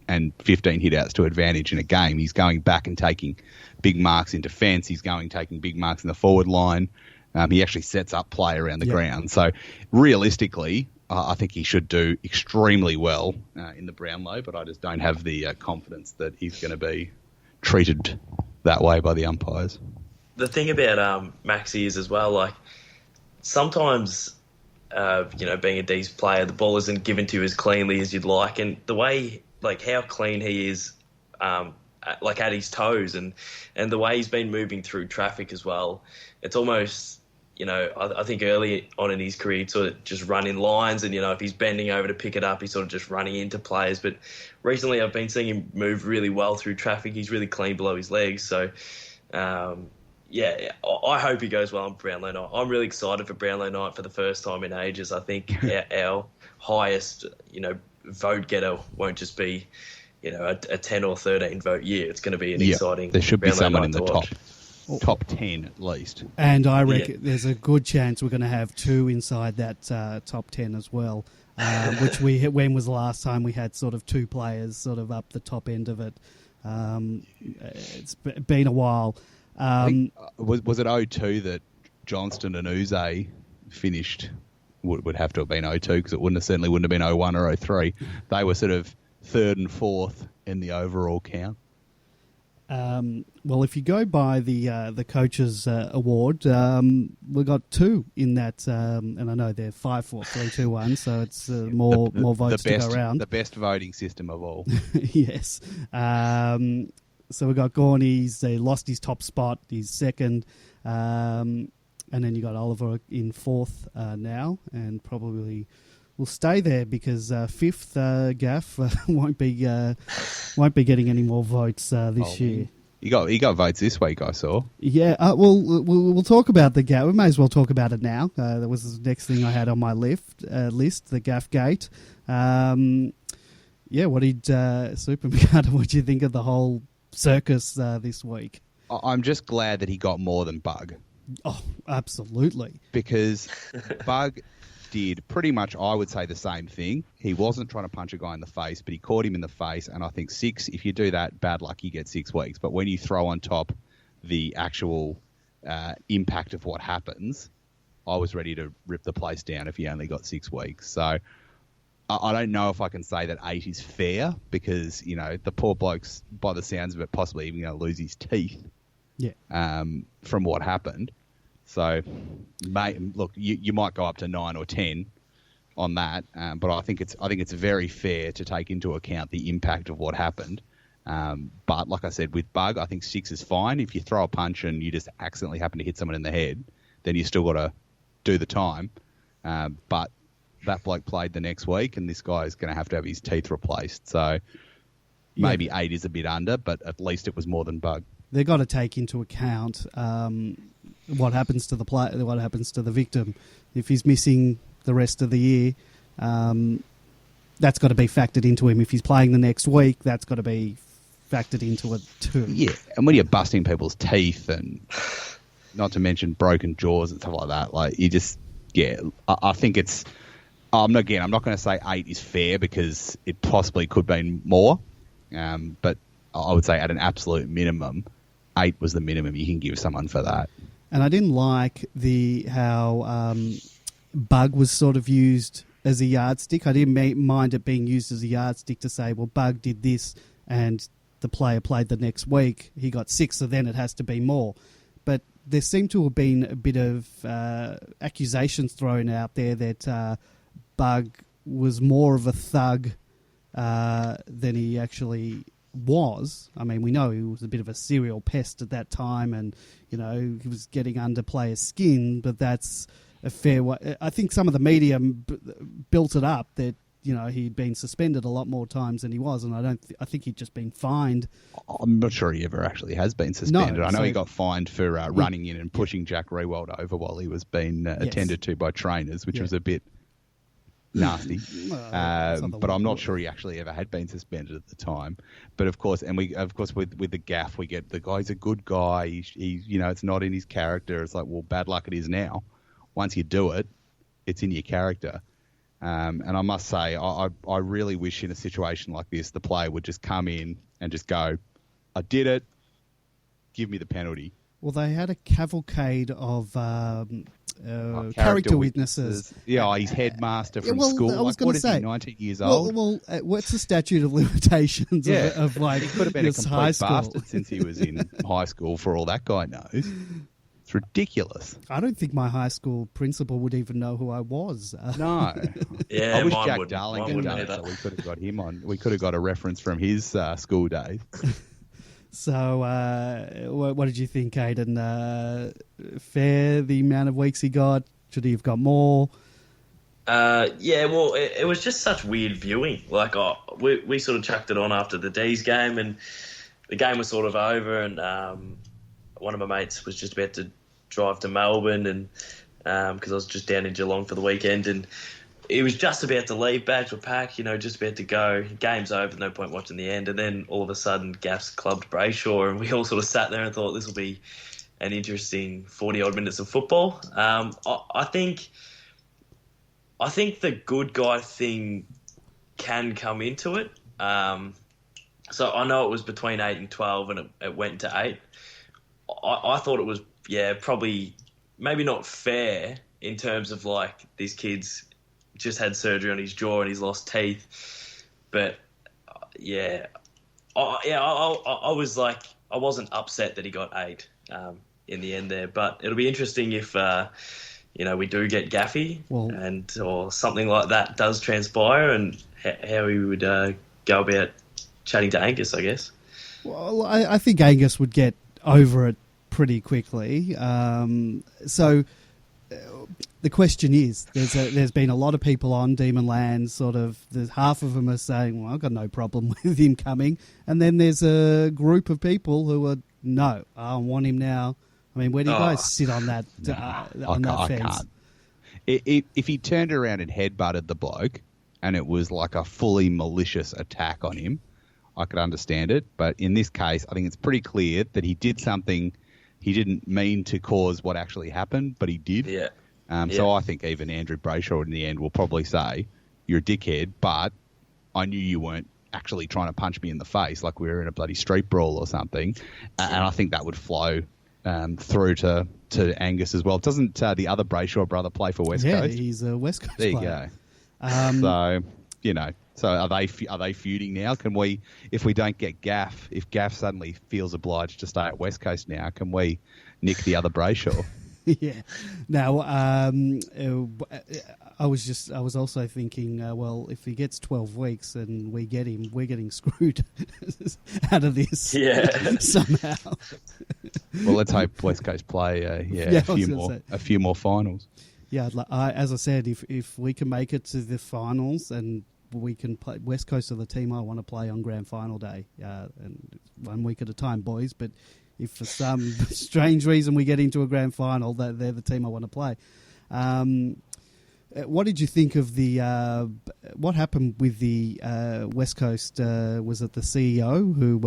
and 15 hit-outs to advantage in a game. He's going back and taking big marks in defence. He's taking big marks in the forward line. He actually sets up play around the ground. So realistically, I think he should do extremely well in the Brownlow, but I just don't have the confidence that he's going to be treated that way by the umpires. The thing about Maxi is as well, like sometimes, being a Dees player, the ball isn't given to you as cleanly as you'd like, and the way, like how clean he is, like at his toes, and the way he's been moving through traffic as well, it's almost, I think early on in his career, he'd sort of just run in lines, and if he's bending over to pick it up, he's sort of just running into players. But recently, I've been seeing him move really well through traffic. He's really clean below his legs, so. I hope he goes well on Brownlow night. I'm really excited for Brownlow night for the first time in ages. I think our highest, vote getter won't just be, a 10 or 13 vote year. It's going to be an exciting. There should be Brownlow someone in night the top 10 at least. And I reckon there's a good chance we're going to have two inside that top 10 as well. Which when was the last time we had sort of two players sort of up the top end of it? It's been a while. Was it 0-2 that Johnston and Uze finished? Would have to have been 0-2 because it certainly wouldn't have been 0-1 or 0-3. They were sort of third and fourth in the overall count. Well, if you go by the coaches' award, we've got two in that, and I know they're 5-4, 3-2-1, so it's more votes to go around. The best voting system of all. Yes. So we've got Gorney's, they lost his top spot, he's second, and then you got Oliver in fourth now, and probably will stay there because fifth, Gaff won't be getting any more votes this year. He got votes this week, I saw. Yeah, we'll talk about the Gaff. We may as well talk about it now. That was the next thing I had on my list, the Gaff Gate. What did Supermccarter? What do you think of the whole circus this week? I'm just glad that he got more than Bug. Oh, absolutely. Because Bug did pretty much, I would say, the same thing. He wasn't trying to punch a guy in the face, but he caught him in the face. And I think if you do that, bad luck, you get 6 weeks. But when you throw on top the actual impact of what happens, I was ready to rip the place down if he only got 6 weeks. So I don't know if I can say that 8 is fair because, the poor bloke's, by the sounds of it, possibly even going to lose his teeth from what happened. So, look, you might go up to 9 or 10 on that, but I think it's very fair to take into account the impact of what happened. But like I said, with Bug, I think 6 is fine. If you throw a punch and you just accidentally happen to hit someone in the head, then you still got to do the time. But that bloke played the next week, and this guy is going to have his teeth replaced. So maybe 8 is a bit under, but at least it was more than Bug. They've got to take into account what happens to the what happens to the victim. If he's missing the rest of the year, that's got to be factored into him. If he's playing the next week, that's got to be factored into it too. Yeah, and when you're busting people's teeth and not to mention broken jaws and stuff like that, like you just, I think it's. I'm not going to say 8 is fair because it possibly could be more, but I would say at an absolute minimum, 8 was the minimum you can give someone for that. And I didn't like how Bug was sort of used as a yardstick. I didn't mind it being used as a yardstick to say, well, Bug did this and the player played the next week. He got 6, so then it has to be more. But there seemed to have been a bit of accusations thrown out there that Bug was more of a thug than he actually was. I mean, we know he was a bit of a serial pest at that time and, he was getting under players' skin, but that's a fair way. I think some of the media built it up that, he'd been suspended a lot more times than he was, and I think he'd just been fined. I'm not sure he ever actually has been suspended. No, I know he got fined for running in and pushing Jack Rewald over while he was being attended to by trainers, which was a bit nasty. But I'm not sure he actually ever had been suspended at the time. But of course, with the Gaff, we get the guy's a good guy. He it's not in his character. It's like, well, bad luck it is now. Once you do it, it's in your character. And I must say, I really wish in a situation like this, the player would just come in and just go, I did it. give me the penalty. Well, they had a cavalcade of character witnesses. Yeah, his headmaster from school. I was going to say, 19 years old? Well, what's the statute of limitations of like he could have been a complete high school bastard since he was in high school for all that guy knows. It's ridiculous. I don't think my high school principal would even know who I was. No. Yeah, I wish mine Jack wouldn't. Darling Mine had wouldn't done it, either. so we could have got him on. We could have got a reference from his school days. So, what did you think, Caden? Fair, the amount of weeks he got? Should he have got more? Yeah, well, it was just such weird viewing. Like, we sort of chucked it on after the Dees game, and the game was sort of over, and one of my mates was just about to drive to Melbourne, and because I was just down in Geelong for the weekend, and he was just about to leave, bags were packed, just about to go. Game's over, no point watching the end, and then all of a sudden, Gaff's clubbed Brayshaw, and we all sort of sat there and thought this will be an interesting 40-odd minutes of football. I think the good guy thing can come into it. So I know it was between 8 and 12, and it went to 8. I thought it was, probably maybe not fair in terms of like these kids just had surgery on his jaw and he's lost teeth. But I was like, I wasn't upset that he got 8 in the end there. But it'll be interesting if we do get Gaffy or something like that does transpire, and how he would go about chatting to Angus, I guess. Well, I think Angus would get over it pretty quickly. The question is, there's been a lot of people on Demon Land, sort of, half of them are saying, well, I've got no problem with him coming. And then there's a group of people who are, no, I don't want him now. I mean, where do you guys sit on that, that fence? If he turned around and headbutted the bloke and it was like a fully malicious attack on him, I could understand it. But in this case, I think it's pretty clear that he did something he didn't mean to cause what actually happened, but he did. Yeah. So I think even Andrew Brayshaw in the end will probably say, you're a dickhead, but I knew you weren't actually trying to punch me in the face like we were in a bloody street brawl or something. And I think that would flow through to Angus as well. Doesn't the other Brayshaw brother play for West Coast? Yeah, he's a West Coast player. player. There you go. So are they feuding now? Can we, if we don't get Gaff, if Gaff suddenly feels obliged to stay at West Coast now, can we nick the other Brayshaw? Yeah. Now, I was also thinking, well, if he gets 12 weeks and we get him, we're getting screwed out of this somehow. Well, let's hope West Coast play a few more finals. Yeah, as I said, if we can make it to the finals and we can play, West Coast are the team I want to play on Grand Final day, and 1 week at a time, boys. But if for some strange reason we get into a Grand Final, they're the team I want to play. What did you think of what happened with the West Coast? Was it the CEO who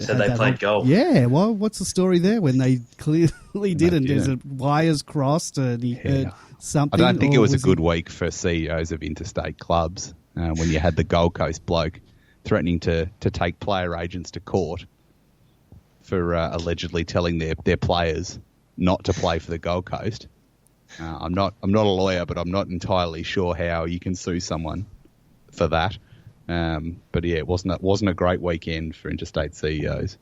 said they played golf? Yeah. Well, what's the story there when they clearly didn't? Is it wires crossed and he heard something? I don't think it was a good week for CEOs of interstate clubs when you had the Gold Coast bloke threatening to take player agents to court for allegedly telling their players not to play for the Gold Coast. I'm not a lawyer, but I'm not entirely sure how you can sue someone for that. But yeah, it wasn't a great weekend for interstate CEOs.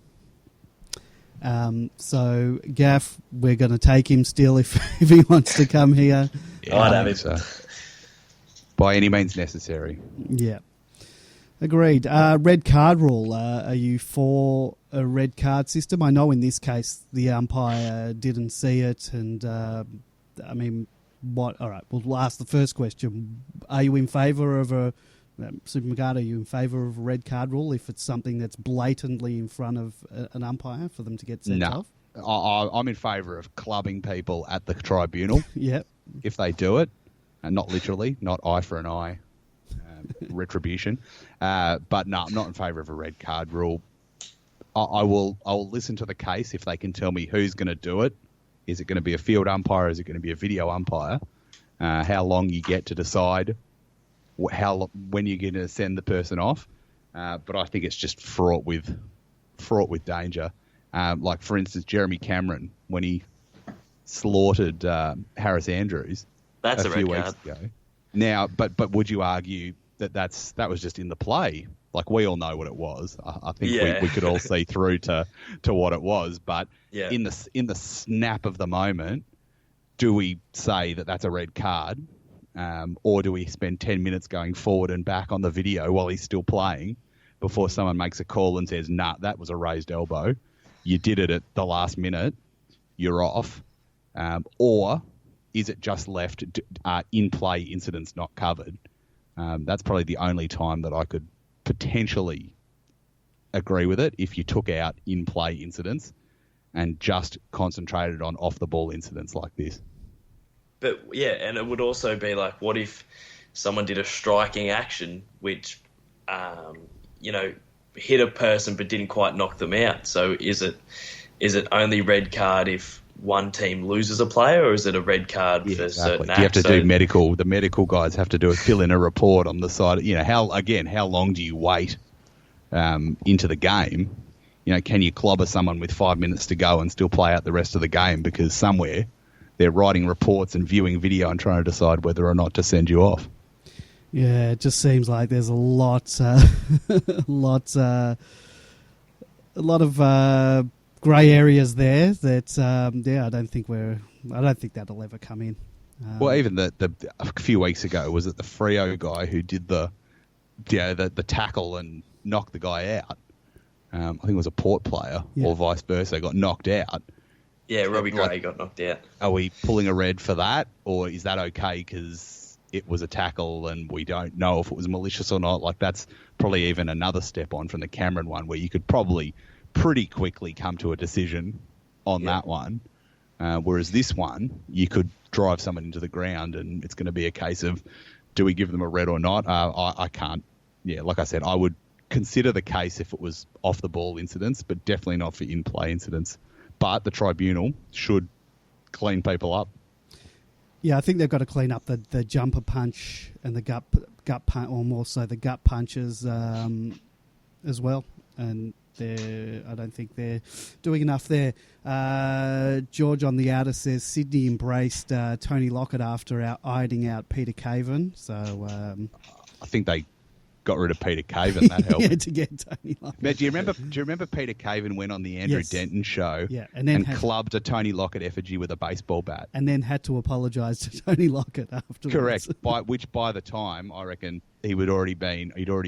So Gaff, we're going to take him still if he wants to come here. Yeah, I'd have him. So. By any means necessary. Yeah. Agreed. Red card rule. Are you for a red card system? I know in this case the umpire didn't see it, and I mean, what? All right, we'll ask the first question. Are you in favour of a Super McGard? Are you in favour of a red card rule if it's something that's blatantly in front of an umpire for them to get sent off? I'm in favour of clubbing people at the tribunal. Yep. If they do it, and not literally, not eye for an eye. Retribution, but no, I'm not in favour of a red card rule. I will listen to the case if they can tell me who's going to do it. Is it going to be a field umpire? Is it going to be a video umpire? How long you get to decide when you're going to send the person off? But I think it's just fraught with danger. Like, for instance, Jeremy Cameron, when he slaughtered Harris Andrews That's a a few red weeks card. ago. Now, but would you argue that was just in the play? Like, we all know what it was. I think Yeah. we could all see through to what it was. But Yeah. in the snap of the moment, do we say that that's a red card, or do we spend 10 minutes going forward and back on the video while he's still playing before someone makes a call and says, nah, that was a raised elbow. You did it at the last minute. You're off. Or is it just left in-play incidents not covered? That's probably the only time that I could potentially agree with it, if you took out in-play incidents and just concentrated on off-the-ball incidents like this. But yeah, and it would also be like, what if someone did a striking action which, hit a person but didn't quite knock them out? So is it only red card if one team loses a player, or is it a red card for certain acts? You have to do medical. The medical guys have to fill in a report on the side. How long do you wait into the game? Can you clobber someone with 5 minutes to go and still play out the rest of the game because somewhere they're writing reports and viewing video and trying to decide whether or not to send you off? Yeah, it just seems like there's a lot of grey areas there that I don't think that'll ever come in. Well, even a few weeks ago, was it the Freo guy who did the tackle and knocked the guy out? I think it was a Port player, or vice versa, got knocked out. Yeah, Robbie Gray got knocked out. Are we pulling a red for that, or is that okay because it was a tackle and we don't know if it was malicious or not? Like, that's probably even another step on from the Cameron one, where you could probably pretty quickly come to a decision on that one. Whereas this one, you could drive someone into the ground and it's going to be a case of, do we give them a red or not? I can't. Yeah, like I said, I would consider the case if it was off-the-ball incidents, but definitely not for in-play incidents. But the tribunal should clean people up. Yeah, I think they've got to clean up the jumper punch and the gut punch, or more so the gut punches as well. And I don't think they're doing enough there. George on the outer says Sydney embraced Tony Lockett after ironing out Peter Caven. So I think they got rid of Peter Caven. That helped. Yeah, to get Tony Lockett. Now, do you remember Peter Caven went on the Andrew Denton show and clubbed a Tony Lockett effigy with a baseball bat? And then had to apologise to Tony Lockett afterwards. Correct. By the time, I reckon, he'd already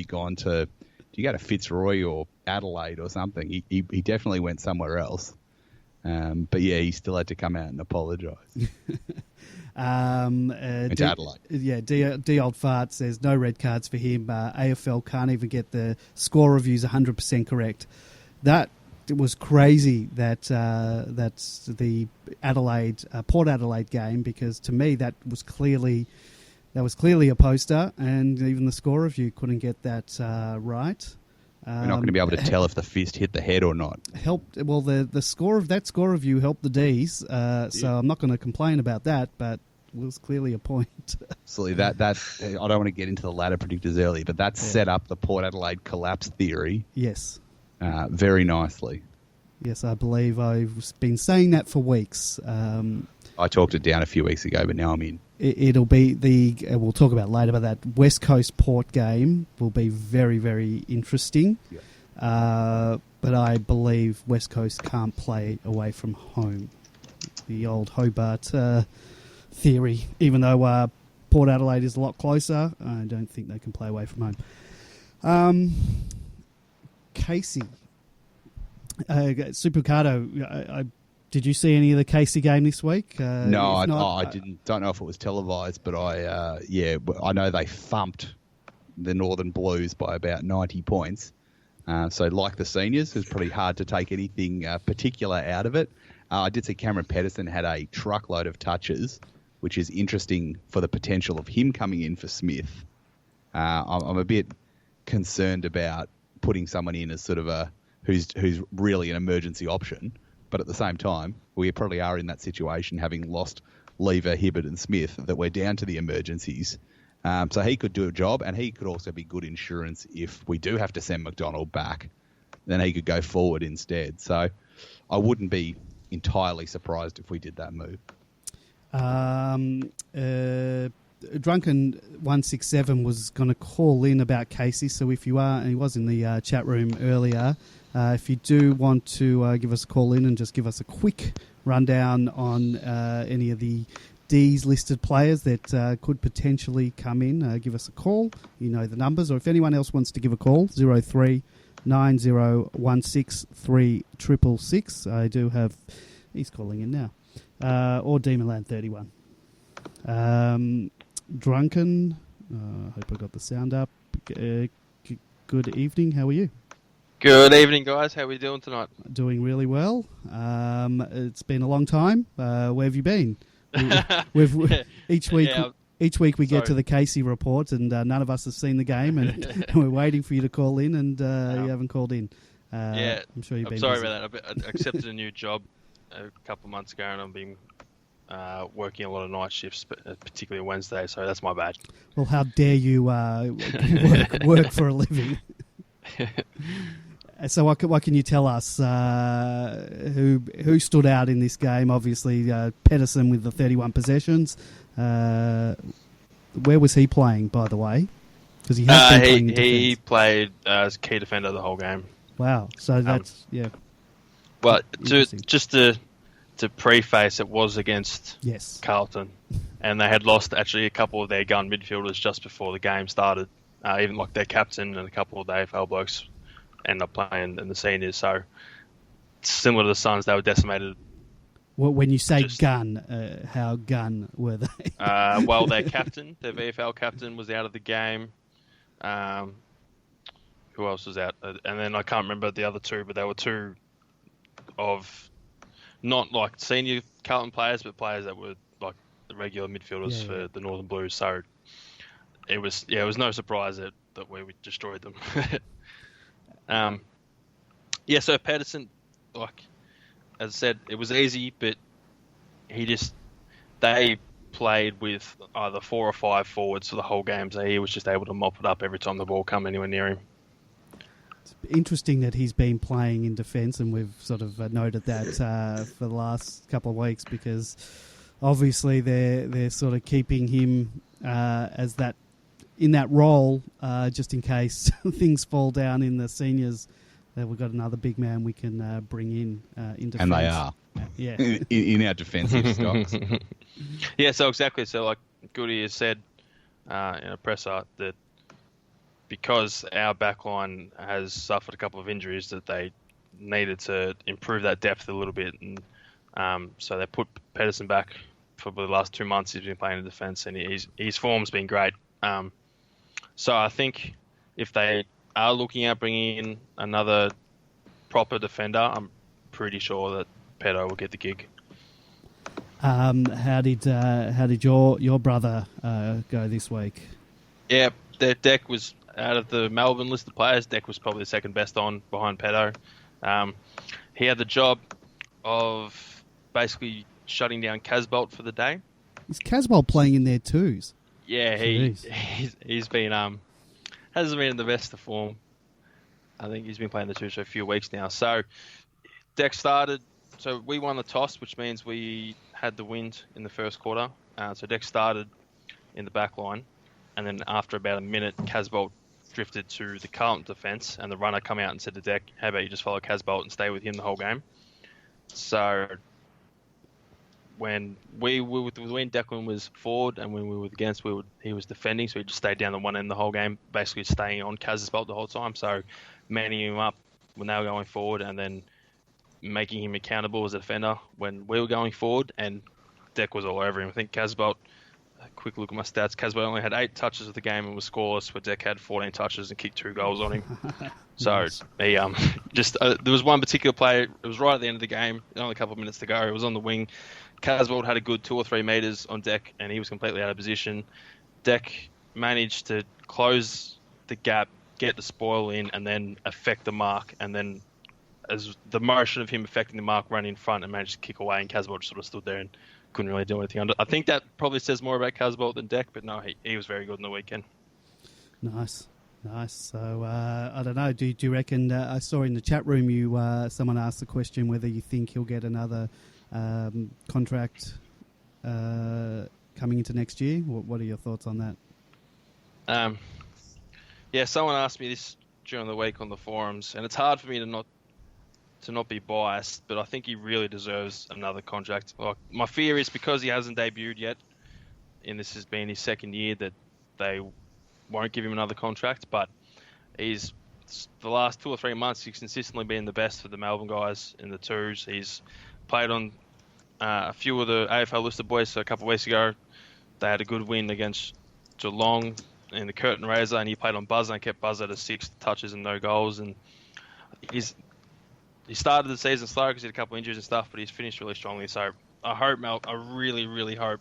gone to, do you go to Fitzroy or Adelaide or something? He definitely went somewhere else. But yeah, he still had to come out and apologise. It's Adelaide. Yeah, D Old Fart says no red cards for him. AFL can't even get the score reviews 100% correct. That was crazy. That's the Port Adelaide game, because to me that was clearly a poster, and even the score review couldn't get that right. We're not going to be able to tell if the fist hit the head or not. The score of that score review helped the Dees, so I'm not going to complain about that, but it was clearly a point. Absolutely. That I don't want to get into the ladder predictors early, but that set up the Port Adelaide collapse theory. Yes. Very nicely. Yes, I believe I've been saying that for weeks. I talked it down a few weeks ago, but now I'm in. It'll be we'll talk about later, but that West Coast Port game will be very, very interesting. Yeah. But I believe West Coast can't play away from home. The old Hobart theory, even though Port Adelaide is a lot closer, I don't think they can play away from home. Casey, Supercardo, did you see any of the Casey game this week? No, I didn't. Don't know if it was televised, but I know they thumped the Northern Blues by about 90 points. So like the seniors, it was pretty hard to take anything particular out of it. I did see Cameron Pedersen had a truckload of touches, which is interesting for the potential of him coming in for Smith. I'm a bit concerned about putting someone in as sort of who's really an emergency option. But at the same time, we probably are in that situation, having lost Lever, Hibbert and Smith, that we're down to the emergencies. So he could do a job, and he could also be good insurance if we do have to send MacDonald back. Then he could go forward instead. So I wouldn't be entirely surprised if we did that move. Drunken 167 was going to call in about Casey, so if you are, and he was in the chat room earlier, if you do want to give us a call in and just give us a quick rundown on any of the Dees listed players that could potentially come in, give us a call. You know the numbers, or if anyone else wants to give a call, 03 9016 3666. I do have, he's calling in now, or Demonland 31. Drunken, I hope I got the sound up. Good evening, how are you? Good evening, guys. How are we doing tonight? Doing really well. It's been a long time. Where have you been? Each week we get to the Casey report, and none of us have seen the game, and we're waiting for you to call in, and you haven't called in. I'm sure you've been sorry busy. about that. I accepted a new job a couple of months ago, and I've been working a lot of night shifts, particularly Wednesday, so that's my bad. Well, how dare you work for a living? So what can you tell us? Who stood out in this game? Obviously, Pedersen with the 31 possessions. Where was he playing, by the way? Because he has been playing in he defence. played as key defender the whole game. Wow. So that's But Interesting. just to preface, it was against Carlton, and they had lost actually a couple of their gun midfielders just before the game started. Even like their captain and a couple of the AFL blokes ended up playing in the seniors. So similar to the Suns, they were decimated. Well, when you say gun, how gun were they? Well, their captain, their VFL captain, was out of the game. Who else was out? And then I can't remember the other two, but there were two of not like senior Carlton players, but players that were like the regular midfielders for the Northern Blues. So it was no surprise that we destroyed them. So Pedersen, like as I said, it was easy, but they played with either 4 or 5 forwards for the whole game, so he was just able to mop it up every time the ball come anywhere near him. It's interesting that he's been playing in defence, and we've sort of noted that for the last couple of weeks, because obviously they're sort of keeping him as that in that role just in case things fall down in the seniors. We've got another big man we can bring in defence. And they are. Yeah. in our defensive stocks. Yeah, so exactly. So like Goody has said in a presser that because our backline has suffered a couple of injuries, that they needed to improve that depth a little bit. And so they put Pedersen back for the last 2 months. He's been playing in defence, and his form's been great. So I think if they are looking at bringing in another proper defender, I'm pretty sure that Pedo will get the gig. How did your brother go this week? Yeah, their deck was out of the Melbourne listed players. Deck was probably the second best on behind Pedo. He had the job of basically shutting down Casbolt for the day. Is Casbolt playing in their twos? Yeah, he's been hasn't been in the best of form. I think he's been playing the twos for a few weeks now. So deck started. So we won the toss, which means we had the wind in the first quarter. So deck started in the back line, and then after about a minute, Casbolt drifted to the Carlton defence, and the runner come out and said to Deck, how about you just follow Casbolt and stay with him the whole game? So when we were when Declan was forward and when we were against, he was defending, so he just stayed down the one end the whole game, basically staying on Casbolt the whole time. So manning him up when they were going forward, and then making him accountable as a defender when we were going forward, and Deck was all over him. I think Casbolt, a quick look at my stats, Casbolt only had 8 touches of the game and was scoreless, where Deck had 14 touches and kicked 2 goals on him. So he there was one particular play, it was right at the end of the game, only a couple of minutes to go, it was on the wing. Casbolt had a good 2 or 3 metres on Deck, and he was completely out of position. Deck managed to close the gap, get the spoil in, and then affect the mark, and then as the motion of him affecting the mark, ran in front and managed to kick away, and Casbolt just sort of stood there and couldn't really do anything. I think that probably says more about Casbolt than Deck, but no, he was very good in the weekend. Nice. Nice. So I don't know. Do you reckon? I saw in the chat room someone asked the question whether you think he'll get another contract coming into next year. What are your thoughts on that? Yeah, someone asked me this during the week on the forums, and it's hard for me to not be biased, but I think he really deserves another contract. Like, my fear is because he hasn't debuted yet, and this has been his second year, that they won't give him another contract. But he's the last 2 or 3 months, he's consistently been the best for the Melbourne guys in the twos. He's played on a few of the AFL listed boys. So a couple of weeks ago, they had a good win against Geelong in the curtain raiser, and he played on buzzer and kept buzzer to 6 touches and no goals. And he started the season slow because he had a couple of injuries and stuff, but he's finished really strongly. So I really, really hope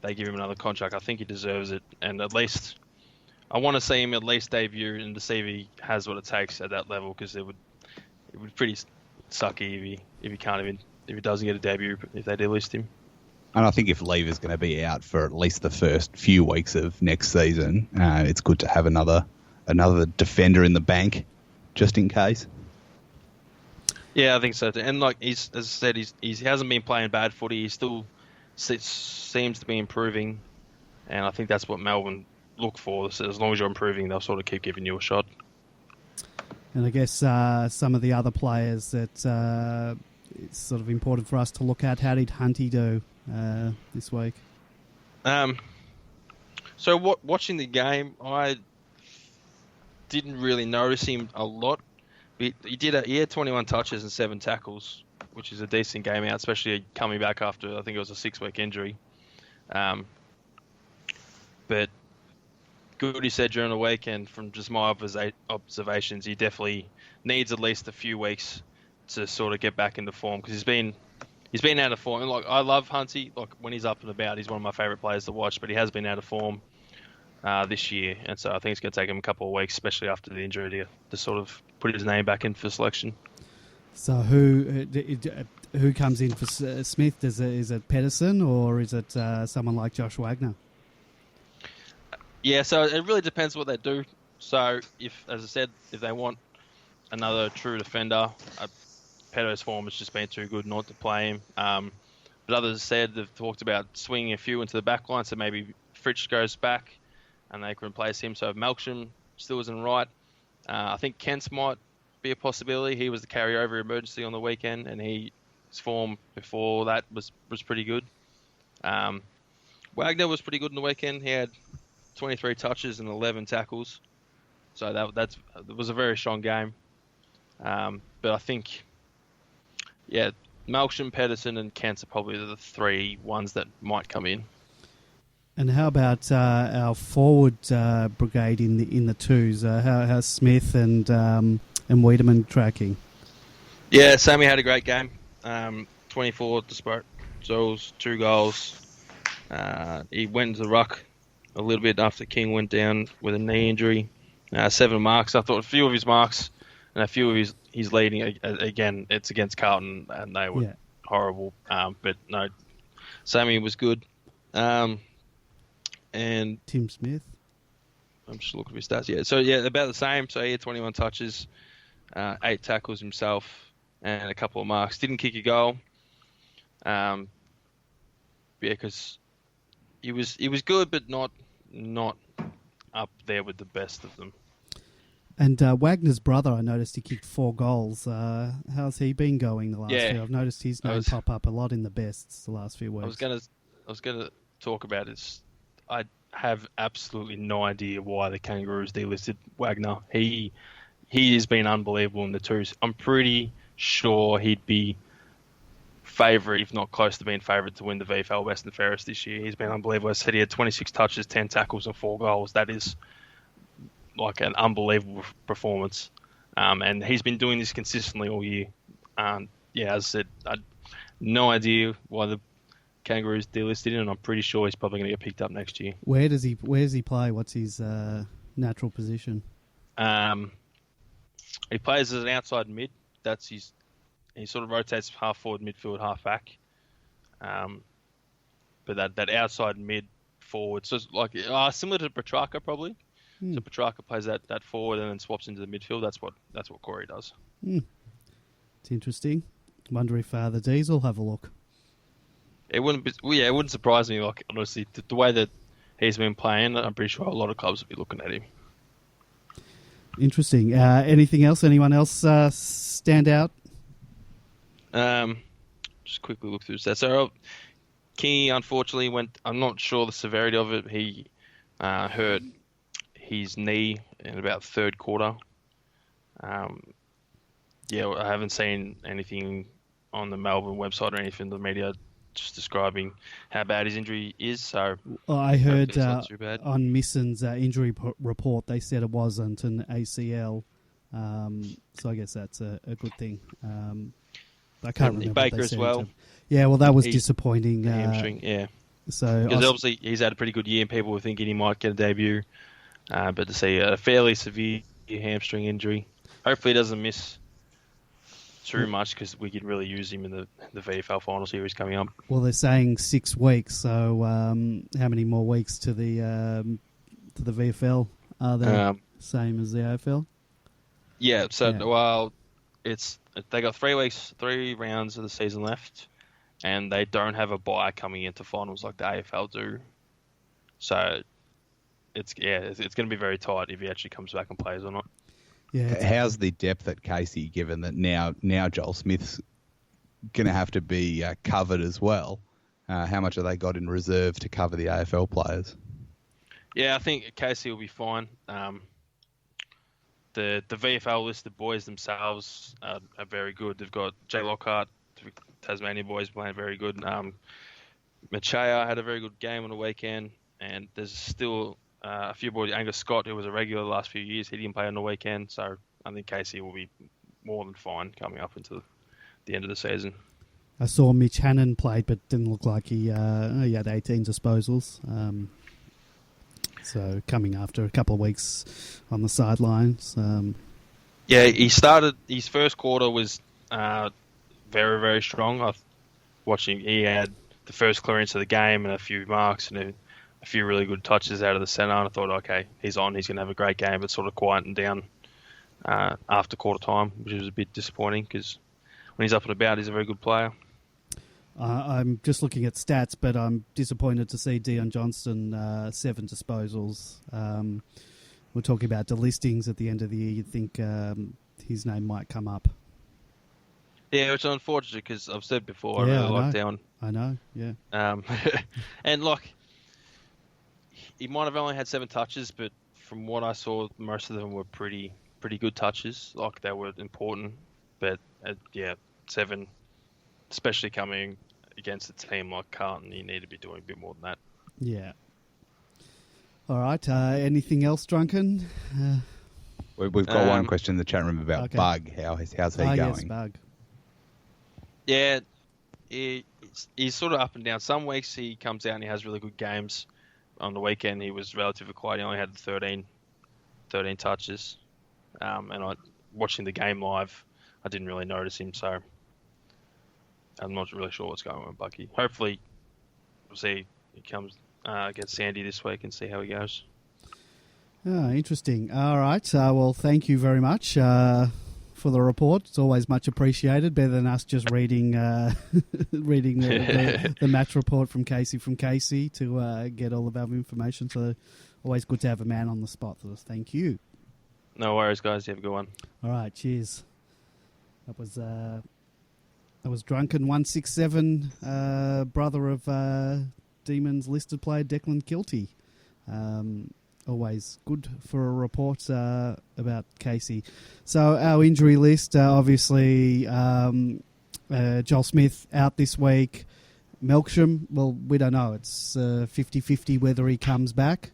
they give him another contract. I think he deserves it, and at least I want to see him at least debut and to see if he has what it takes at that level, because it would pretty sucky if he doesn't get a debut if they delist him. And I think if Lever's going to be out for at least the first few weeks of next season, it's good to have another defender in the bank, just in case. Yeah, I think so too. And like as I said, he hasn't been playing bad footy. He still seems to be improving, and I think that's what Melbourne look for. So as long as you're improving, they'll sort of keep giving you a shot. And I guess some of the other players that it's sort of important for us to look at. How did Hunty do this week? So watching the game, I didn't really notice him a lot. He had 21 touches and 7 tackles, which is a decent game out, especially coming back after, I think it was a 6-week injury. But good, he said during the weekend, from just my observations, he definitely needs at least a few weeks to sort of get back into form, because he's been out of form. And like, I love Hunty. Like, when he's up and about, he's one of my favourite players to watch, but he has been out of form this year, and so I think it's going to take him a couple of weeks, especially after the injury, to sort of put his name back in for selection. So who comes in for Smith? Is it Pedersen, or is it someone like Josh Wagner? Yeah, so it really depends what they do. So if they want another true defender, Peto's form has just been too good not to play him. But others they've talked about swinging a few into the back line, so maybe Fritsch goes back and they can replace him. So if Melksham still isn't right, I think Kent's might be a possibility. He was the carryover emergency on the weekend, and his form before that was pretty good. Wagner was pretty good on the weekend. He had 23 touches and 11 tackles. So that was a very strong game. But I think, yeah, Melksham, Pedersen and Kent are probably the 3 ones that might come in. And how about our forward brigade in the twos? How's Smith and Wiedemann tracking? Yeah, Sammy had a great game. 24 disposals, 2 goals. He went to the ruck a little bit after King went down with a knee injury. 7 marks. I thought a few of his marks and a few of his leading, again, it's against Carlton, and they were horrible. But no, Sammy was good. And Tim Smith, I'm just looking at his stats. Yeah, so yeah, about the same. So he had 21 touches, 8 tackles himself, and a couple of marks. Didn't kick a goal. Because he was good, but not up there with the best of them. And Wagner's brother, I noticed he kicked 4 goals. How's he been going the last few? I've noticed his name pop up a lot in the bests the last few weeks. I was gonna talk about it. I have absolutely no idea why the Kangaroos delisted Wagner. He has been unbelievable in the twos. I'm pretty sure he'd be favourite, if not close to being favourite, to win the VFL West and Fairest this year. He's been unbelievable. I said he had 26 touches, 10 tackles and 4 goals. That is like an unbelievable performance. And he's been doing this consistently all year. As I said, I had no idea why the Kangaroos delisted him, and I'm pretty sure he's probably going to get picked up next year. Where does he play? What's his natural position? He plays as an outside mid. He sort of rotates half forward, midfield, half back. But that outside mid forward, so it's like similar to Petrarca probably. So Petrarca plays that forward and then swaps into the midfield. That's what Corey does. It's interesting. Wonder if the Dees will have a look. It wouldn't surprise me. Like, honestly, the way that he's been playing, I'm pretty sure a lot of clubs will be looking at him. Interesting. Anything else? Anyone else stand out? Just quickly look through the stats. So, Kingy unfortunately went. I'm not sure the severity of it. He hurt his knee in about third quarter. I haven't seen anything on the Melbourne website or anything in the media just describing how bad his injury is. So I heard not too bad. on Misson's injury report, they said it wasn't an ACL. So I guess that's a good thing. I can't remember. Baker as well. Yeah, well, that was disappointing. Hamstring, yeah. So because obviously he's had a pretty good year, and people were thinking he might get a debut. But to see a fairly severe hamstring injury, hopefully he doesn't miss too much because we could really use him in the VFL final series coming up. Well, they're saying 6 weeks. So how many more weeks to the VFL are there? Same as the AFL? Yeah. So they got 3 weeks, 3 rounds of the season left, and they don't have a bye coming into finals like the AFL do. So it's going to be very tight if he actually comes back and plays or not. Yeah. How's the depth at Casey, given that now Joel Smith's going to have to be covered as well? How much have they got in reserve to cover the AFL players? Yeah, I think Casey will be fine. The VFL listed boys themselves are very good. They've got Jay Lockhart, the Tasmania boys playing very good. Machaya had a very good game on the weekend, and there's still a few boys. Angus Scott, who was a regular the last few years, he didn't play on the weekend, so I think Casey will be more than fine coming up into the end of the season. I saw Mitch Hannon played, but didn't look like he had 18 disposals. So coming after a couple of weeks on the sidelines. Yeah, he started, his first quarter was very, very strong. I watched him, he had the first clearance of the game and a few marks and a few really good touches out of the centre. And I thought, okay, he's going to have a great game, but sort of quietened down after quarter time, which was a bit disappointing because when he's up and about, he's a very good player. I'm just looking at stats, but I'm disappointed to see Dion Johnston 7 disposals. We're talking about delistings at the end of the year. You'd think his name might come up. Yeah, which is unfortunate because I've said before, I really like Dion. I know, yeah. And like, he might have only had 7 touches, but from what I saw, most of them were pretty good touches. Like, they were important. But, 7, especially coming against a team like Carlton, you need to be doing a bit more than that. Yeah. All right. Anything else, Drunken? We've got one question in the chat room about Bug. How's he going? Yes, Bug. Yeah, he's sort of up and down. Some weeks he comes out and he has really good games. On the weekend, he was relatively quiet. He only had 13 touches. And watching the game live, I didn't really notice him, so I'm not really sure what's going on with Bucky. Hopefully, we'll see he comes against Sandy this week and see how he goes. Oh, interesting. All right. Well, thank you very much for the report. It's always much appreciated. Better than us just reading the match report from Casey to get all of our information. So always good to have a man on the spot. So thank you. No worries, guys. You have a good one. All right. Cheers. That was Drunken 167, brother of Demons listed player Declan Kilty. Always good for a report about Casey. So our injury list, obviously, Joel Smith out this week. Melksham, well, we don't know. It's 50-50 whether he comes back.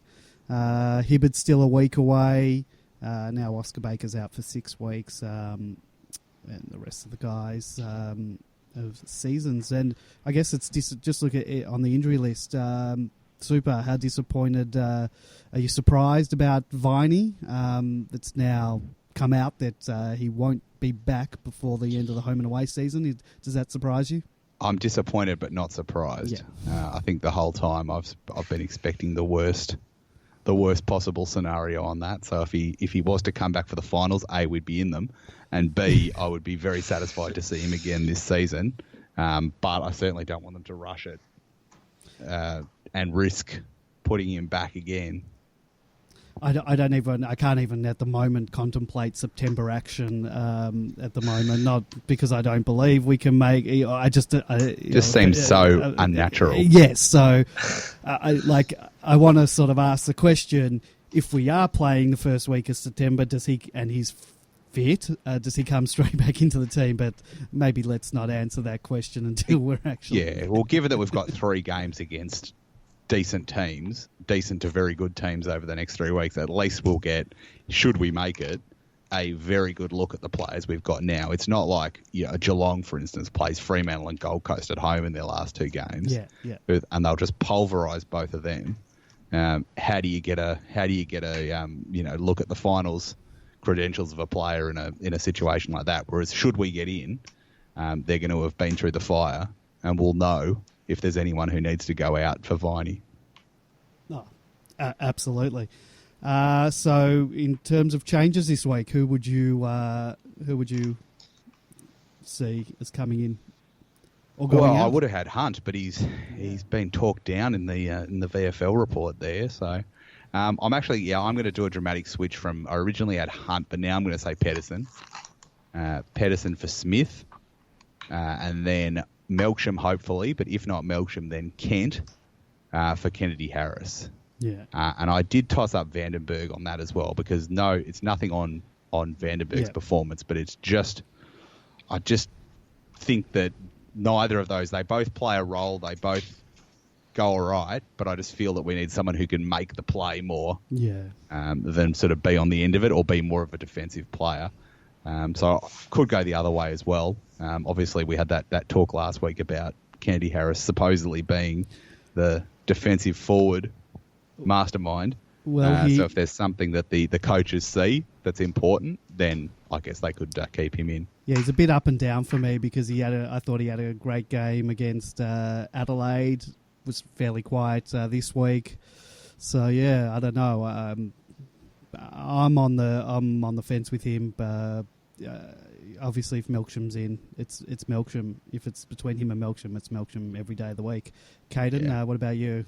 Hibbert's still a week away. Now Oscar Baker's out for 6 weeks. And the rest of the guys of seasons. And I guess it's just look at it on the injury list. Super, how disappointed are you? Surprised about Viney? That's now come out that he won't be back before the end of the home and away season. Does that surprise you? I'm disappointed but not surprised. Yeah. I think the whole time I've been expecting the worst the worst possible scenario on that. So if he was to come back for the finals, A, we'd be in them, and B, I would be very satisfied to see him again this season. But I certainly don't want them to rush it and risk putting him back again. I can't even at the moment contemplate September action at the moment. Not because I don't believe we can make. I just seems so unnatural. Yes, so I want to sort of ask the question: if we are playing the first week of September, does he and he's fit? Does he come straight back into the team? But maybe let's not answer that question until we're actually. Yeah, well, given that we've got 3 games against decent teams, decent to very good teams over the next 3 weeks, at least we'll get, should we make it, a very good look at the players we've got now. It's not like Geelong, for instance, plays Fremantle and Gold Coast at home in their last 2 games, and they'll just pulverise both of them. How do you get a look at the finals credentials of a player in a situation like that? Whereas should we get in, they're going to have been through the fire, and we'll know if there's anyone who needs to go out for Viney. Oh, absolutely. So, in terms of changes this week, who would you see as coming in or going out? I would have had Hunt, but he's been talked down in the VFL report there. So, I'm going to do a dramatic switch from. I originally had Hunt, but now I'm going to say Pedersen. Pedersen for Smith, and then Melksham, hopefully, but if not Melksham, then Kent for Kennedy Harris. Yeah. And I did toss up vandenBerg on that as well, because it's nothing on vandenBerg's performance, but it's just, I just think that neither of those, they both play a role, they both go all right, but I just feel that we need someone who can make the play more than sort of be on the end of it or be more of a defensive player. So I could go the other way as well. Obviously, we had that talk last week about Kennedy Harris supposedly being the defensive forward mastermind. Well, so if there's something that the coaches see that's important, then I guess they could keep him in. Yeah, he's a bit up and down for me because I thought he had a great game against Adelaide. Was fairly quiet this week. So yeah, I don't know. I'm on the fence with him. Obviously, if Melksham's in, it's Melksham. If it's between him and Melksham, it's Melksham every day of the week. Caden, what about you?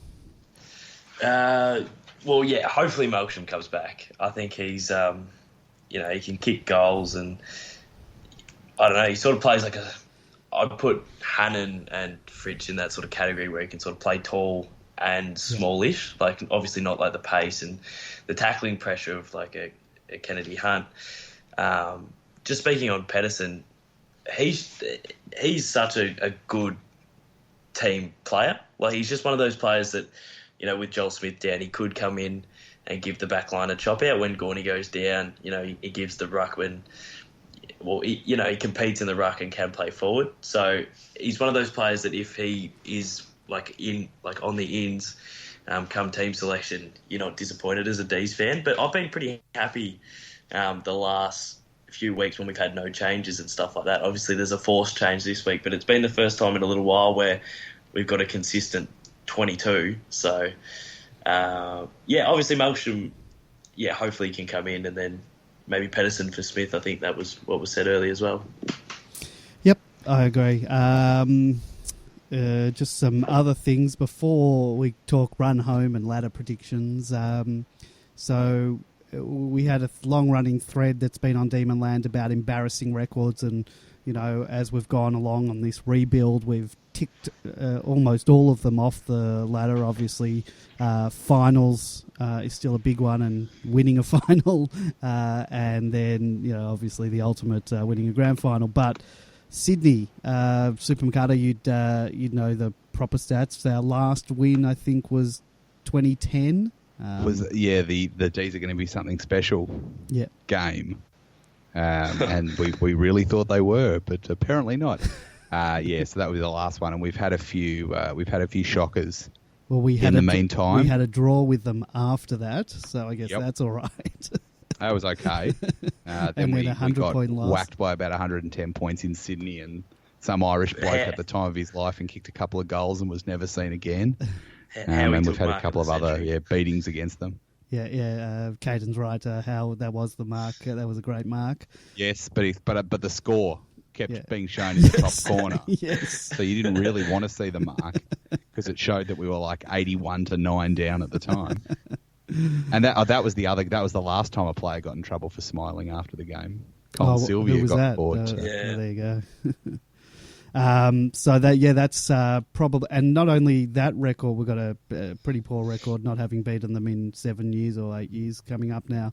Well, yeah, hopefully Melksham comes back. I think he's, he can kick goals, and I don't know, he sort of plays like I'd put Hannon and Fritsch in that sort of category where he can sort of play tall and smallish, like obviously not like the pace and the tackling pressure of like a Kennedy Hunt. Just speaking on Pedersen, he's such a good team player. Like he's just one of those players that, with Joel Smith down, he could come in and give the back line a chop out when Gorney goes down. He gives the ruck when, he competes in the ruck and can play forward. So he's one of those players that if he is on the ins, come team selection, you're not disappointed as a Dees fan. But I've been pretty happy the last few weeks when we've had no changes and stuff like that. Obviously, there's a forced change this week, but it's been the first time in a little while where we've got a consistent 22. So, obviously Melksham, hopefully he can come in, and then maybe Pedersen for Smith. I think that was what was said earlier as well. Yep, I agree. Just some other things before we talk run home and ladder predictions. So we had a long-running thread that's been on Demon Land about embarrassing records, and as we've gone along on this rebuild, we've ticked almost all of them off the ladder. Obviously, finals is still a big one, and winning a final, and then obviously the ultimate winning a grand final. But Sydney, Supermercado, you'd know the proper stats. Our last win, I think, was 2010. The Dees are going to be something special. Game. And we really thought they were, but apparently not. So that was the last one, and we've had a few shockers. Well, in the meantime, we had a draw with them after that, so I guess that's all right. That was okay. Then we got whacked by about 110 points in Sydney, and some Irish bloke at the time of his life and kicked a couple of goals and was never seen again. And we've had a couple of other beatings against them. Yeah. Caden's right. How that was the mark. That was a great mark. Yes, but the score kept being shown in the top corner. Yes. So you didn't really want to see the mark because it showed that we were like 81-9 down at the time. And that was the last time a player got in trouble for smiling after the game. Colin Sylvia got caught. There you go. So that's probably, and not only that record, we've got a pretty poor record, not having beaten them in 7 years or 8 years coming up now.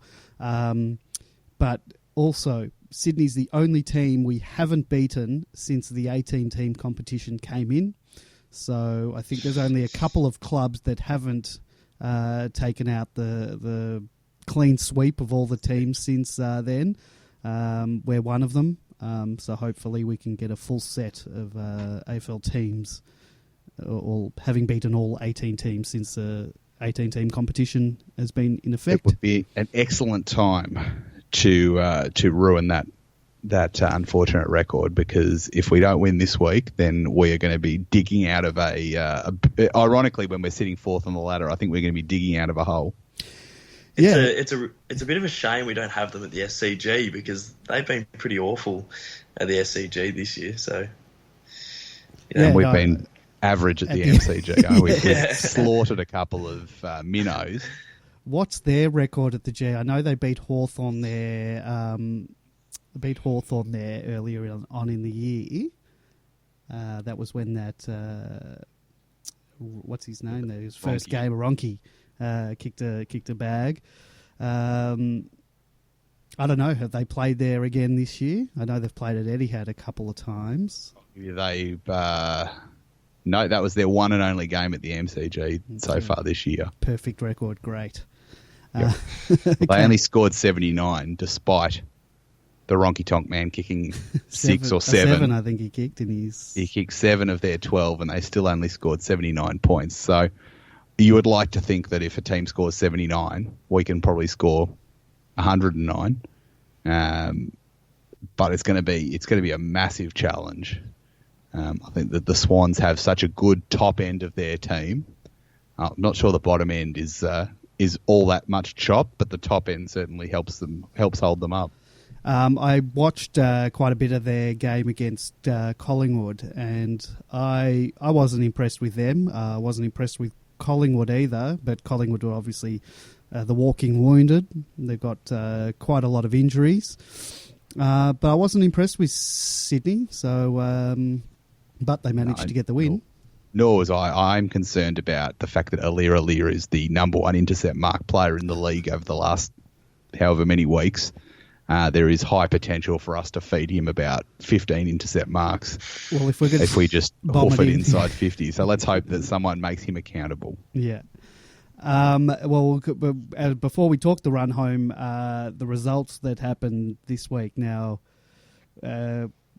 But also, Sydney's the only team we haven't beaten since the 18-team competition came in. So I think there's only a couple of clubs that haven't taken out the clean sweep of all the teams since then. We're one of them. So hopefully we can get a full set of AFL teams, all having beaten all 18 teams since the 18-team competition has been in effect. It would be an excellent time to ruin that unfortunate record, because if we don't win this week, then we are going to be digging out of ironically, when we're sitting fourth on the ladder, I think we're going to be digging out of a hole. It's a bit of a shame we don't have them at the SCG, because they've been pretty awful at the SCG this year. So, and we've been average at the MCG. We've slaughtered a couple of minnows. What's their record at the G? I know they beat Hawthorn there. Earlier on in the year. That was when that what's his name? There, his first game, Ronke. Kicked a bag. I don't know. Have they played there again this year? I know they've played at Etihad a couple of times. No, that was their one and only game at the MCG so far this year. Perfect record, great. Yep. They only scored 79, despite the Ronky Tonk man kicking 6 or 7. 7, I think he kicked, and he kicked 7 of their 12, and they still only scored 79 points. So you would like to think that if a team scores 79, we can probably score 109. But it's going to be a massive challenge. I think that the Swans have such a good top end of their team. I'm not sure the bottom end is all that much chop, but the top end certainly helps hold them up. I watched quite a bit of their game against Collingwood, and I wasn't impressed with them. I wasn't impressed with Collingwood either, but Collingwood were obviously the walking wounded. They've got quite a lot of injuries. But I wasn't impressed with Sydney, so but they managed to get the win. Nor was I. I'm concerned about the fact that Aliir is the number one intercept mark player in the league over the last however many weeks. There is high potential for us to feed him about 15 intercept marks. Well, if we just hoof it inside 50. So let's hope that someone makes him accountable. Yeah. Before we talk the run home, the results that happened this week. Now,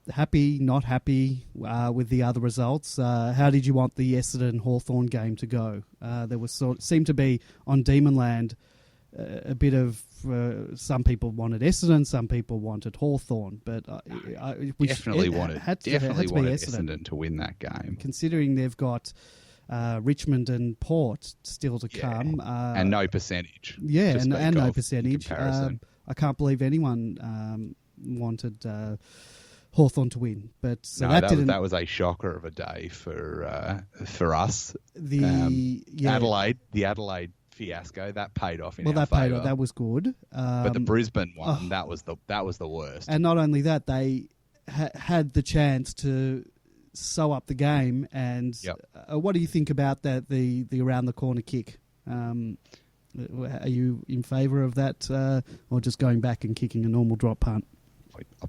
happy, not happy with the other results. How did you want the Essendon Hawthorn game to go? There was seemed to be on Demonland a bit of some people wanted Essendon, some people wanted Hawthorn, but definitely wanted Essendon to win that game, considering they've got Richmond and Port still to come, and no percentage. Yeah, and no percentage. I can't believe anyone wanted Hawthorn to win, but that was a shocker of a day for us. The Adelaide fiasco that paid off in our favour. That was good. But the Brisbane one, that was the worst. And not only that, they had the chance to sew up the game. And what do you think about that? The around the corner kick. Are you in favour of that, or just going back and kicking a normal drop punt?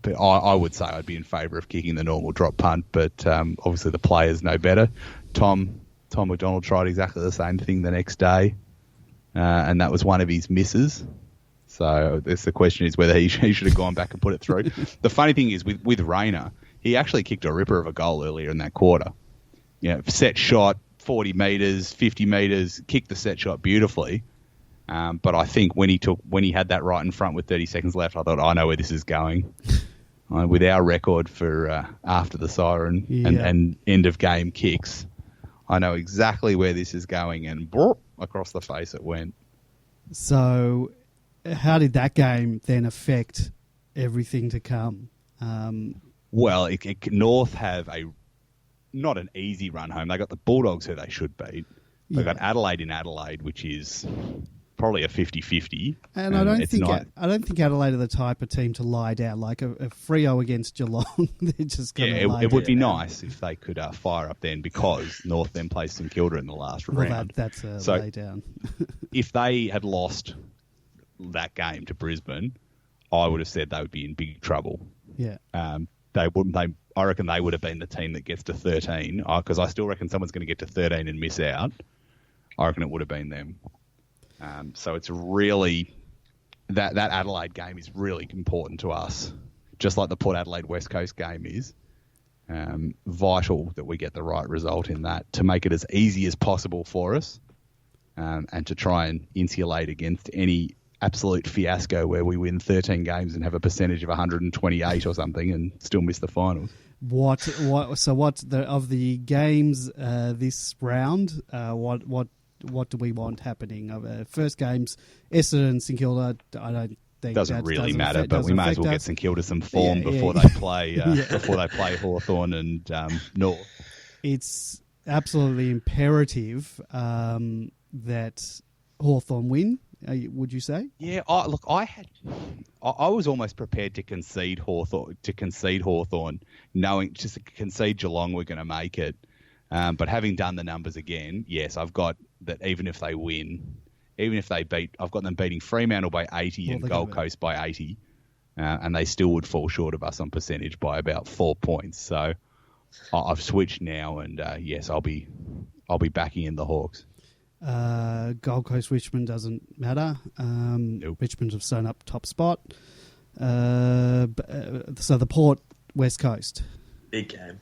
I would say I'd be in favour of kicking the normal drop punt, but obviously the players know better. Tom MacDonald tried exactly the same thing the next day. And that was one of his misses. So the question is whether he should have gone back and put it through. The funny thing is with Rayner, he actually kicked a ripper of a goal earlier in that quarter. Set shot, 40 metres, 50 metres, kicked the set shot beautifully. But I think when he had that right in front with 30 seconds left, I thought, I know where this is going. With our record for after the siren and end of game kicks, I know exactly where this is going, and across the face it went. So how did that game then affect everything to come? Well, North have not an easy run home. They got the Bulldogs, who they should beat. They've got Adelaide in Adelaide, which is probably a 50-50. And I don't think Adelaide are the type of team to lie down. Like a Freo against Geelong, they're just going to lie down. It would be nice if they could fire up then, because North then plays St Kilda in the last round. That's a lay down. If they had lost that game to Brisbane, I would have said they would be in big trouble. Yeah. I reckon they would have been the team that gets to 13, because I still reckon someone's going to get to 13 and miss out. I reckon it would have been them. So it's really that Adelaide game is really important to us, just like the Port Adelaide West Coast game is. Vital that we get the right result in that to make it as easy as possible for us, and to try and insulate against any absolute fiasco where we win 13 games and have a percentage of 128 or something and still miss the finals. Of the games this round, what do we want happening? First games, Essendon, St Kilda. I don't think doesn't really matter, but we may as well get St Kilda some form before they play Hawthorn and North. It's absolutely imperative that Hawthorn win. Would you say? Yeah. I was almost prepared to concede Hawthorn, knowing just to concede Geelong we're going to make it. But having done the numbers again, yes, I've got that. Even if they win, even if they beat, I've got them beating Fremantle by 80 and Gold Coast by 80, and they still would fall short of us on percentage by about 4 points. So I've switched now, and yes, I'll be backing in the Hawks. Gold Coast Richmond doesn't matter. Nope. Richmond have sewn up top spot. So the Port West Coast. Big game.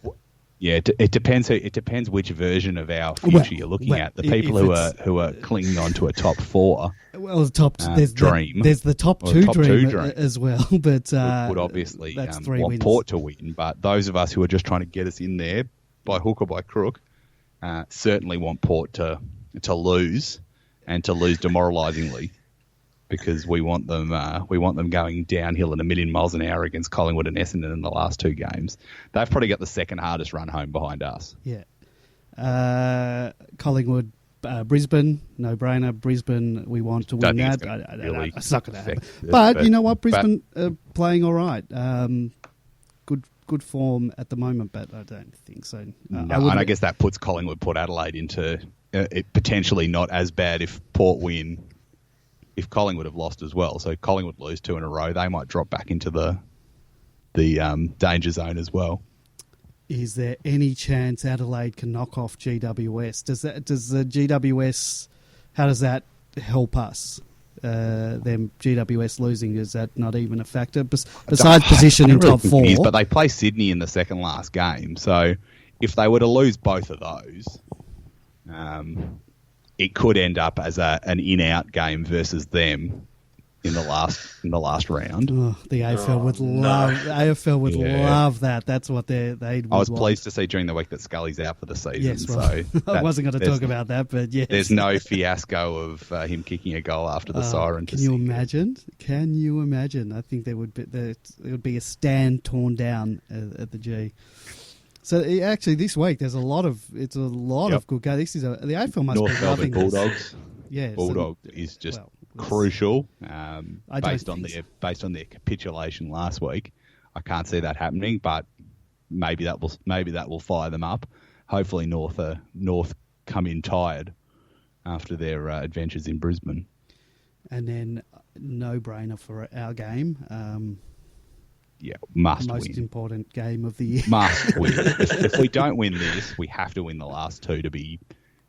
Yeah, it depends. It depends which version of our future you're looking at. The people who are clinging on to a top four. Well, the top dream. There's the top two dream as well, but would obviously want wins. Port to win. But those of us who are just trying to get us in there by hook or by crook certainly want Port to lose, and to lose demoralisingly, because we want them going downhill at 1,000,000 miles an hour against Collingwood and Essendon in the last two games. They've probably got the second hardest run home behind us. Yeah. Collingwood, Brisbane, no brainer. Brisbane, we want to win that. It's not going to happen. But you know what? Brisbane are playing all right. Good form at the moment, but I don't think so. And I guess that puts Collingwood, Port Adelaide into it potentially not as bad if Port win. If Collingwood have lost as well, so Collingwood lose 2 in a row, they might drop back into the danger zone as well. Is there any chance Adelaide can knock off GWS? Does the GWS? How does that help us? Them GWS losing, is that not even a factor? Besides position in top four, but they play Sydney in the second last game, so if they were to lose both of those, it could end up as an in-out game versus them in the last round. Oh, the AFL would love that. That's what they. I was pleased to see during the week that Scully's out for the season. Yes, well, so I wasn't going to talk about that, but yes, there's no fiasco of him kicking a goal after the siren. Can you imagine? Can you imagine? I think there would be a stand torn down at the G. So actually, this week there's a lot of good games. This is the AFL must North be Melbourne Bulldogs. Yeah, Bulldog is just crucial. Based on their capitulation last week, I can't see that happening, but maybe that will fire them up. Hopefully, North come in tired after their adventures in Brisbane. And then no brainer for our game. Most important game of the year. Must win. If we don't win this, we have to win the last two to be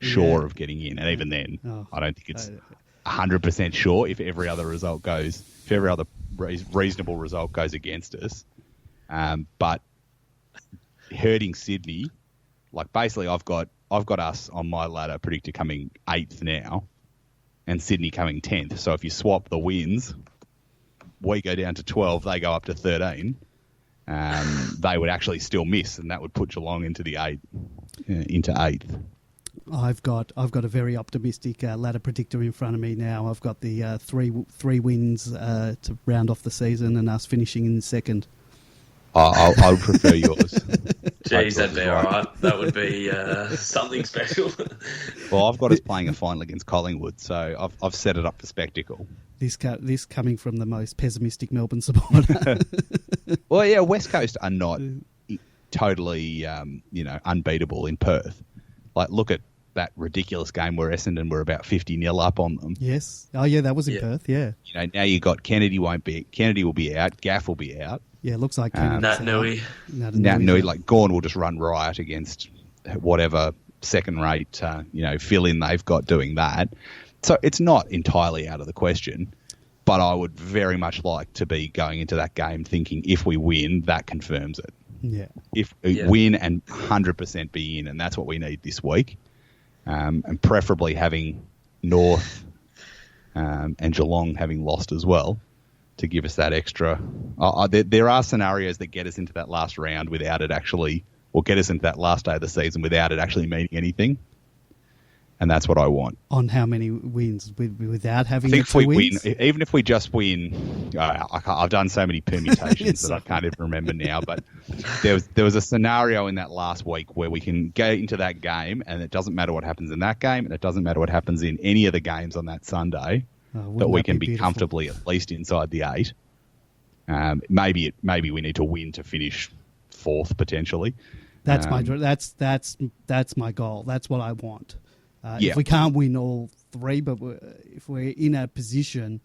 sure of getting in. And even then, I don't think it's 100% sure if every other reasonable result goes against us. But hurting Sydney, like basically I've got us on my ladder predicted coming 8th now, and Sydney coming 10th. So if you swap the wins, we go down to 12, they go up to 13. They would actually still miss, and that would put Geelong into 8th. I've got a very optimistic ladder predictor in front of me now. I've got the three wins to round off the season and us finishing in second. I would prefer yours. Jeez, that'd be all right. That would be something special. Well, I've got us playing a final against Collingwood, so I've set it up for spectacle. This coming from the most pessimistic Melbourne supporter. Well, yeah, West Coast are not totally, unbeatable in Perth. Like, look at that ridiculous game where Essendon were about 50-0 up on them. Yes. Oh, yeah, that was in Perth, yeah. Now you got Kennedy will be out, Gaff will be out. Yeah, it looks like Nat Nui. Like Gawn will just run riot against whatever second-rate, fill-in they've got doing that. So it's not entirely out of the question, but I would very much like to be going into that game thinking if we win, that confirms it. Yeah. If we win and 100% be in, and that's what we need this week, and preferably having North and Geelong having lost as well, to give us that extra. There are scenarios that get us into that last round without it actually, or get us into that last day of the season without it actually meaning anything. And that's what I want. On how many wins without having I think the two wins? Even if we just win, I've done so many permutations that I can't even remember now. But there was a scenario in that last week where we can get into that game, and it doesn't matter what happens in that game, and it doesn't matter what happens in any of the games on that Sunday. That we can be comfortably at least inside the 8. Maybe we need to win to finish 4th potentially. That's my goal. That's what I want. If we can't win all 3, but if we're in a position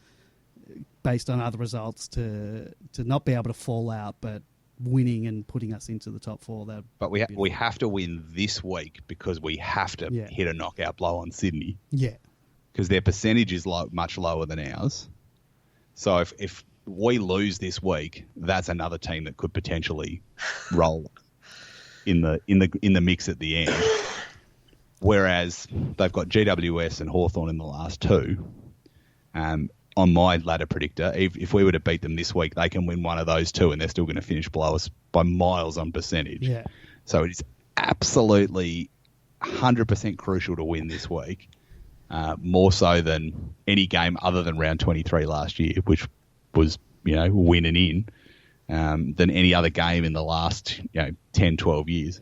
based on other results to not be able to fall out, but winning and putting us into the top 4. But we have to win this week because we have to hit a knockout blow on Sydney. Yeah. Because their percentage is much lower than ours. So if we lose this week, that's another team that could potentially roll in the mix at the end. Whereas they've got GWS and Hawthorn in the last 2. On my ladder predictor, if we were to beat them this week, they can win one of those 2 and they're still going to finish below us by miles on percentage. Yeah. So it is absolutely 100% crucial to win this week. More so than any game other than round 23 last year, which was, win and in, than any other game in the last, 10, 12 years.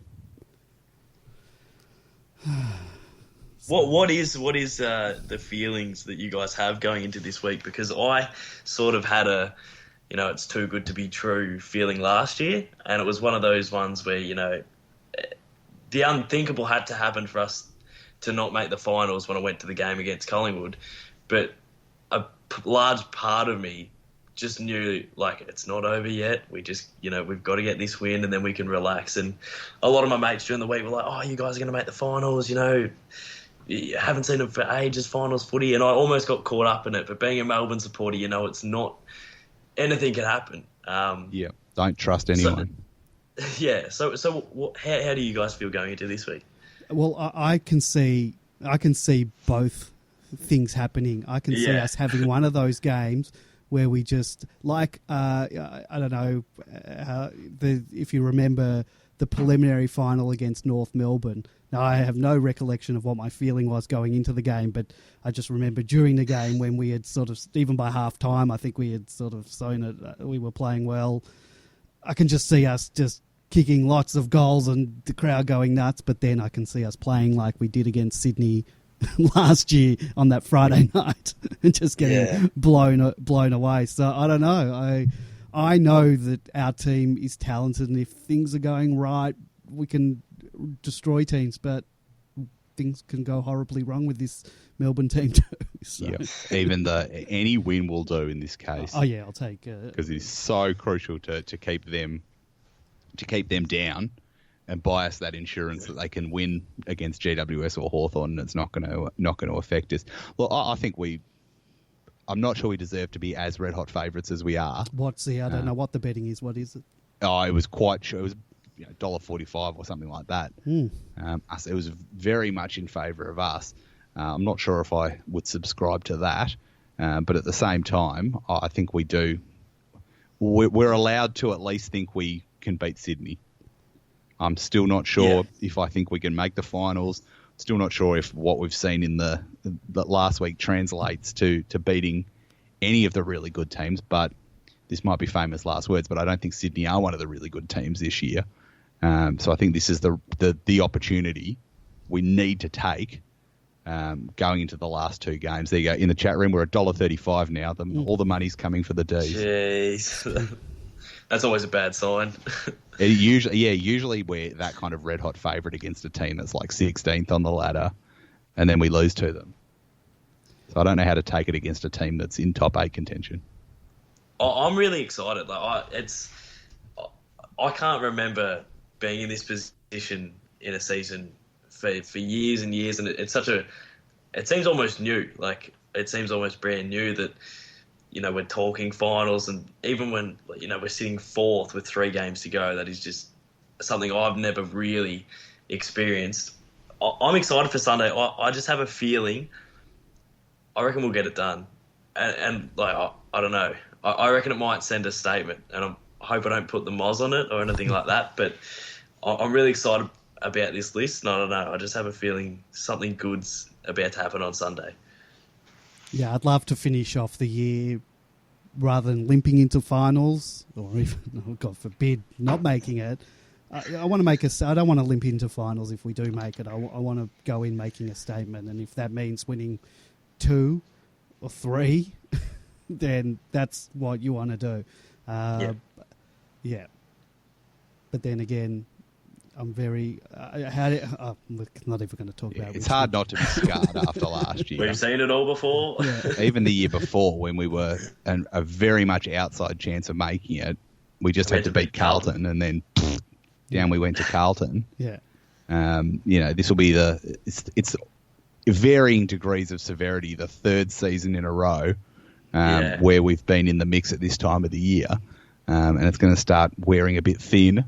What is the feelings that you guys have going into this week? Because I sort of had a, it's too good to be true feeling last year, and it was one of those ones where, the unthinkable had to happen for us to not make the finals when I went to the game against Collingwood. But a large part of me just knew, it's not over yet. We just, we've got to get this win and then we can relax. And a lot of my mates during the week were like, oh, you guys are going to make the finals, you haven't seen them for ages, finals footy. And I almost got caught up in it. But being a Melbourne supporter, it's not, anything can happen. Don't trust anyone. So how do you guys feel going into this week? Well, I can see both things happening. I can see us having one of those games where we just, I don't know, if you remember the preliminary final against North Melbourne. Now, I have no recollection of what my feeling was going into the game, but I just remember during the game when we had sort of, even by half-time, I think we had sort of shown it, we were playing well. I can just see us just kicking lots of goals and the crowd going nuts, but then I can see us playing like we did against Sydney last year on that Friday night and just getting blown away. So I don't know. I know that our team is talented, and if things are going right, we can destroy teams, but things can go horribly wrong with this Melbourne team too. So. Even any win will do in this case. Oh yeah, I'll take because it's so crucial to keep them down and buy us that insurance that they can win against GWS or Hawthorn, and it's not going to affect us. Well, I think I'm not sure we deserve to be as red hot favourites as we are. I don't know what the betting is. What is it? Oh, it was quite sure. It was $1.45 or something like that. It was very much in favour of us. I'm not sure if I would subscribe to that, but at the same time, I think we do. We're allowed to at least think we can beat Sydney. I'm still not sure if I think we can make the finals, Still not sure if what we've seen in the last week translates to beating any of the really good teams, but this might be famous last words, but I don't think Sydney are one of the really good teams this year. So I think this is the opportunity we need to take going into the last two games. There you go. In the chat room, we're $1.35 now. All the money's coming for the Dees. Jeez. That's always a bad sign. Usually we're that kind of red-hot favourite against a team that's like 16th on the ladder, and then we lose to them. So I don't know how to take it against a team that's in top 8 contention. I'm really excited. I can't remember being in this position in a season for years and years, and it seems almost new. Like, it seems almost brand new that, we're talking finals, and even when, we're sitting 4th with 3 games to go, that is just something I've never really experienced. I'm excited for Sunday. I just have a feeling, I reckon we'll get it done. And I don't know. I reckon it might send a statement, and I hope I don't put the Moz on it or anything like that, but I'm really excited about this list, and I don't know. I just have a feeling something good's about to happen on Sunday. Yeah, I'd love to finish off the year rather than limping into finals, or even, God forbid, not making it. I want to make I don't want to limp into finals if we do make it. I want to go in making a statement, and if that means winning 2 or 3, then that's what you want to do. Yeah. But then again, I'm very... I'm not even going to talk about it. It's hard not to be scarred after last year. We've seen it all before. Yeah. Even the year before, when we were a very much outside chance of making it, we just had to beat Carlton, and then down we went to Carlton. Yeah. This will be it's varying degrees of severity, the 3rd season in a row where we've been in the mix at this time of the year, and it's going to start wearing a bit thin.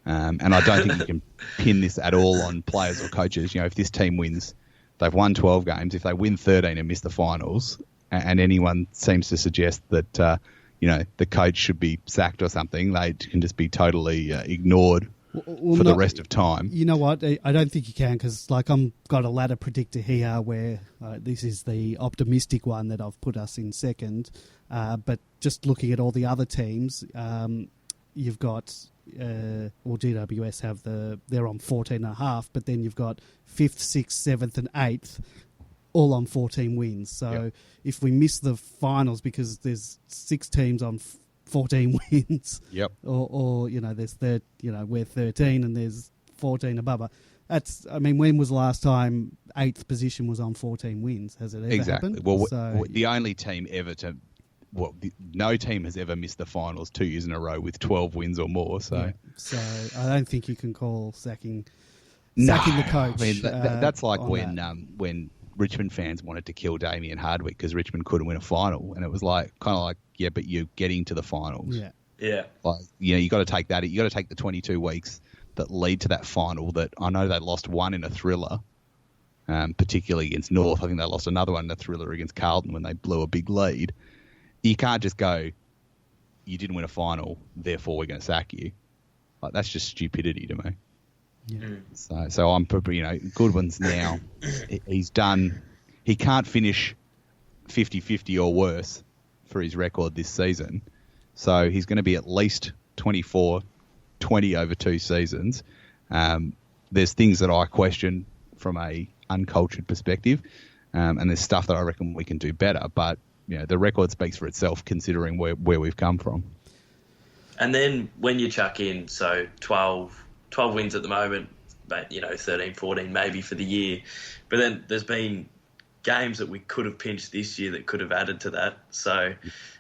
And I don't think you can pin this at all on players or coaches. If this team wins, they've won 12 games. If they win 13 and miss the finals, and anyone seems to suggest that, the coach should be sacked or something, they can just be totally ignored for the rest of time. You know what? I don't think you can, because I've got a ladder predictor here where this is the optimistic one that I've put us in second. But just looking at all the other teams, you've got... GWS they're on 14.5, but then you've got 5th, 6th, 7th and 8th all on 14 wins. So if we miss the finals because there's 6 teams on 14 wins, or there's we're 13 and there's 14 above. When was the last time 8th position was on 14 wins? Has it ever happened? Well, the only team ever to... no team has ever missed the finals 2 years in a row with 12 wins or more. So I don't think you can call sacking the coach. I mean, that's like when Richmond fans wanted to kill Damien Hardwick because Richmond couldn't win a final, and it was kind of like, but you're getting to the finals. Yeah. You got to take that. You got to take the 22 weeks that lead to that final. That I know they lost one in a thriller, particularly against North. I think they lost another one in a thriller against Carlton when they blew a big lead. You can't just go, you didn't win a final, therefore we're going to sack you. That's just stupidity to me. Yeah. So I'm probably, Goodwin's now, he's done, he can't finish 50-50 or worse for his record this season. So he's going to be at least 24-20 over 2 seasons. There's things that I question from a uncultured perspective, and there's stuff that I reckon we can do better, but the record speaks for itself considering where we've come from. And then when you chuck in, 12 wins at the moment, but 13, 14 maybe for the year. But then there's been games that we could have pinched this year that could have added to that. So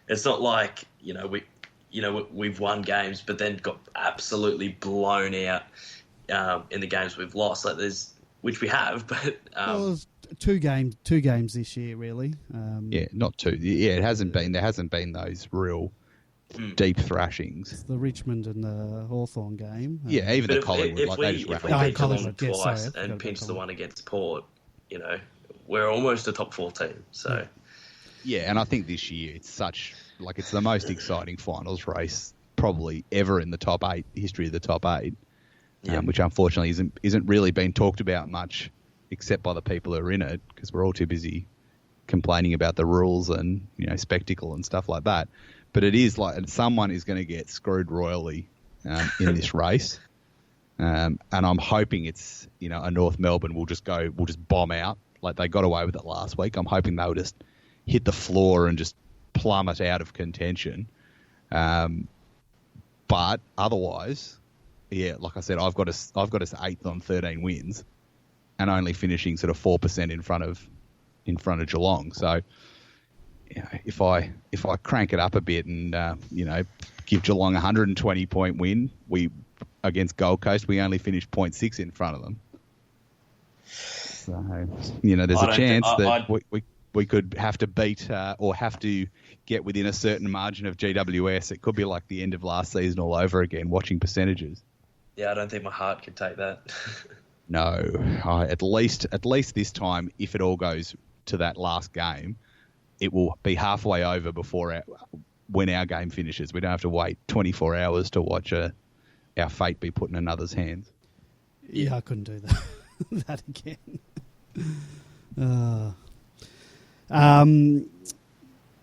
it's not like, we've won games but then got absolutely blown out in the games we've lost. Which we have, but two games this year, really. Not 2. There hasn't been those real deep thrashings. It's the Richmond and the Hawthorn game. Even the Collingwood. If we beat Collingwood twice and pinch the one against Port, we're almost a top 4 team. So and I think this year it's it's the most exciting finals race probably ever in the top 8 history of the top 8. Which unfortunately isn't really been talked about much except by the people who are in it, because we're all too busy complaining about the rules and, spectacle and stuff like that. But it is like someone is going to get screwed royally in this race. And I'm hoping it's, a North Melbourne will just bomb out like they got away with it last week. I'm hoping they'll just hit the floor and just plummet out of contention. But otherwise, yeah, like I said, I've got us 8th on 13 wins and only finishing sort of 4% in front of Geelong. So, if I crank it up a bit and give Geelong a 120-point win, against Gold Coast, we only finished 0.6 in front of them. So, there's a chance that we could have to beat or have to get within a certain margin of GWS. It could be like the end of last season all over again, watching percentages. Yeah, I don't think my heart could take that. No, at least this time, if it all goes to that last game, it will be halfway over when our game finishes. We don't have to wait 24 hours to watch our fate be put in another's hands. Yeah, I couldn't do that that again.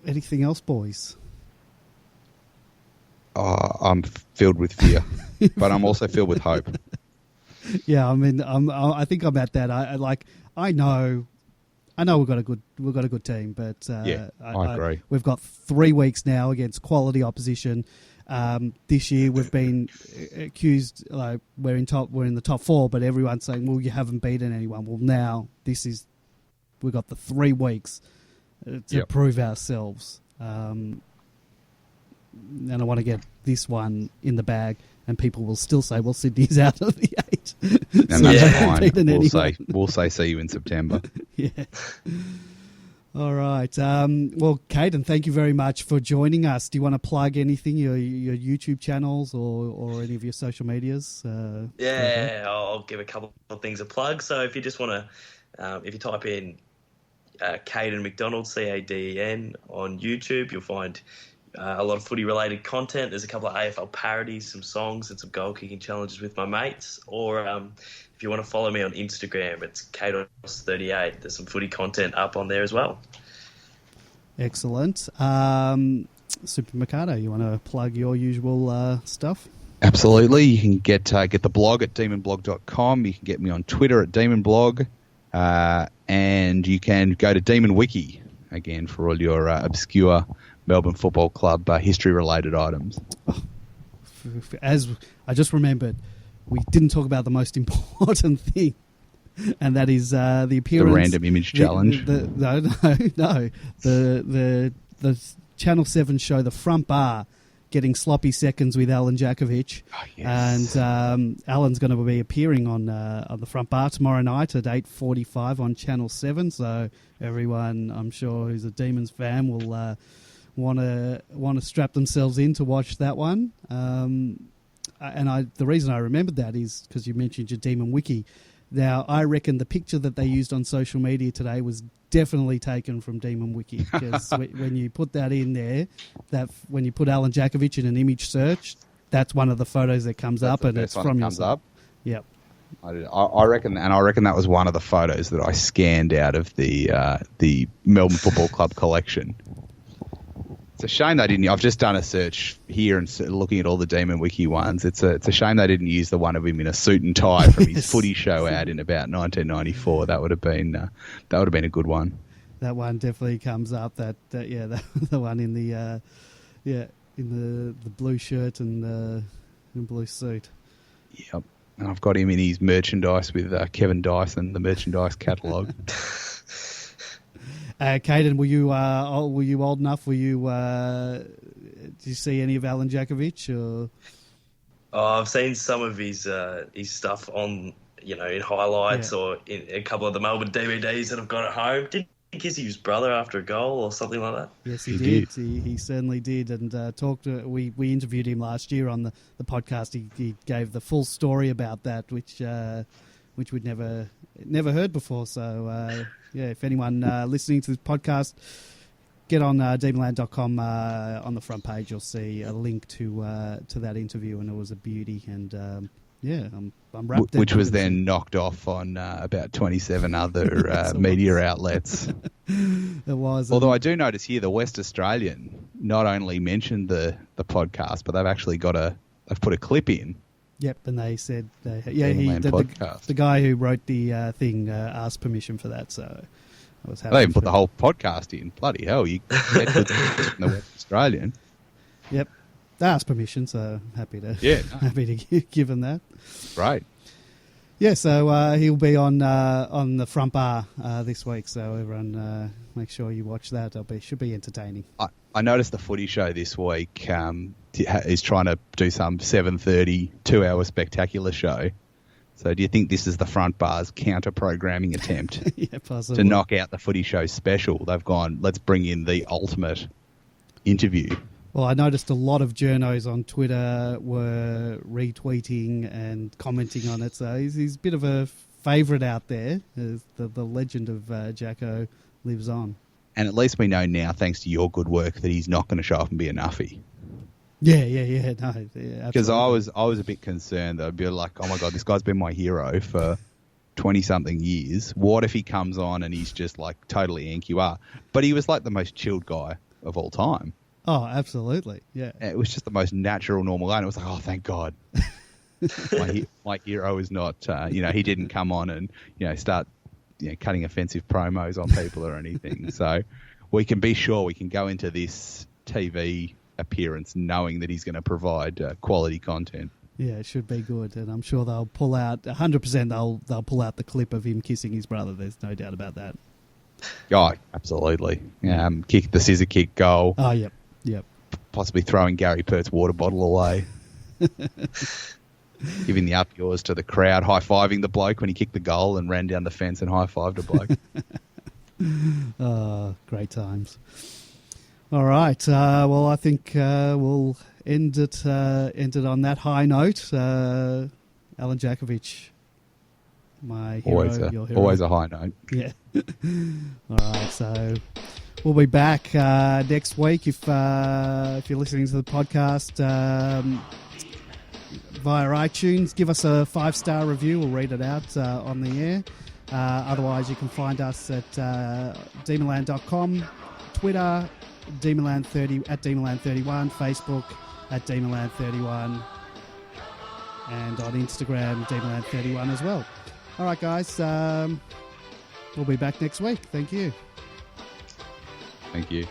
Anything else, boys? I'm filled with fear, but I'm also filled with hope. Yeah, I mean, I think I'm at that. I know we've got a good team, but I agree. We've got 3 weeks now against quality opposition. This year we've been accused like we're in the top 4, but everyone's saying, well, you haven't beaten anyone. Well, now we've got the 3 weeks to prove ourselves. And I want to get this one in the bag, and people will still say, well, Sydney's out of the 8. And that's fine. We'll say see you in September. Yeah. All right. Well, Caden, thank you very much for joining us. Do you want to plug anything, your YouTube channels or any of your social medias? I'll give a couple of things a plug. So if you just want to, if you type in Caden MacDonald, CADEN, on YouTube, you'll find a lot of footy-related content. There's a couple of AFL parodies, some songs, and some goal-kicking challenges with my mates. Or if you want to follow me on Instagram, it's KADOS38. There's some footy content up on there as well. Excellent. Super Mikado, you want to plug your usual stuff? Absolutely. You can get the blog at demonblog.com. You can get me on Twitter at demonblog. And you can go to Demon Wiki, again, for all your obscure Melbourne Football Club history-related items. As I just remembered, we didn't talk about the most important thing, and that is the appearance. The random image challenge. No. The Channel 7 show, The Front Bar, getting sloppy seconds with Alan Jakovic. Oh, yes. And Alan's going to be appearing on the Front Bar tomorrow night at 8:45 on Channel 7. So everyone, I'm sure, who's a Demons fan will want to strap themselves in to watch that one. The reason I remembered that is because you mentioned your Demon Wiki. Now, I reckon the picture that they used on social media today was definitely taken from Demon Wiki, because when you put that in there, when you put Alan Jakovic in an image search, that's one of the photos that comes up, and it's from yourself. Yep. I reckon that was one of the photos that I scanned out of the Melbourne Football Club collection. It's a shame they didn't. I've just done a search here and looking at all the Demon Wiki ones. It's a shame they didn't use the one of him in a suit and tie from his footy show ad in about 1994. That would have been a good one. That one definitely comes up. The one in the blue shirt and blue suit. Yep, and I've got him in his merchandise with Kevin Dyson, the merchandise catalogue. Caden, were you old enough? Did you see any of Alan Jakovic? Or? I've seen some of his stuff on, in highlights or in a couple of the Melbourne DVDs that I've got at home. Did he kiss his brother after a goal or something like that? Yes, he did. He certainly did. And we interviewed him last year on the podcast. He gave the full story about that, which we'd never heard before. So. If anyone listening to this podcast, get on demonland.com. On the front page, you'll see a link to that interview, and it was a beauty. And Yeah, I'm wrapped. Which was then knocked off on about 27 other media outlets. It was. Although I do notice here the West Australian not only mentioned the podcast, but they've actually they've put a clip in. Yep, and they said, the guy who wrote the thing asked permission for that, so I was happy. They even put the whole podcast in. Bloody hell, you get good from the West Australian. Yep, they asked permission, so happy to give him that. Right. Yeah, so he'll be on the front bar this week, so everyone make sure you watch that. Should be entertaining. I noticed the Footy Show this week is trying to do some 7:30 2-hour spectacular show. So do you think this is the front bar's counter-programming attempt possibly, to knock out the Footy Show special? They've gone, let's bring in the ultimate interview. Well, I noticed a lot of journos on Twitter were retweeting and commenting on it, so he's a bit of a favourite out there. The legend of Jacko lives on. And at least we know now, thanks to your good work, that he's not going to show up and be a nuffy. Yeah. No, because I was a bit concerned that I'd be like, oh my God, this guy's been my hero for 20-something years. What if he comes on and he's just like totally NQR? But he was like the most chilled guy of all time. Oh, absolutely, yeah. It was just the most natural, normal guy. And it was like, oh, thank God. my hero is not, he didn't come on and, start cutting offensive promos on people or anything. So we can be sure we can go into this TV appearance knowing that he's going to provide quality content. Yeah, it should be good. And I'm sure they'll pull out, 100% they'll pull out the clip of him kissing his brother. There's no doubt about that. Oh, absolutely. The scissor kick goal. Oh, yep. Possibly throwing Gary Pert's water bottle away. Giving the up yours to the crowd, high-fiving the bloke when he kicked the goal and ran down the fence and high-fived a bloke. Oh, great times. All right. Well, I think we'll end it on that high note. Alan Jakovic, my hero, your hero. Always a high note. Yeah. All right. So we'll be back next week if you're listening to the podcast via iTunes. Give us a 5-star review. We'll read it out on the air. Otherwise, you can find us at demonland.com, Twitter, demonland30 at demonland31, Facebook at demonland31, and on Instagram, demonland31 as well. All right, guys. We'll be back next week. Thank you. Thank you.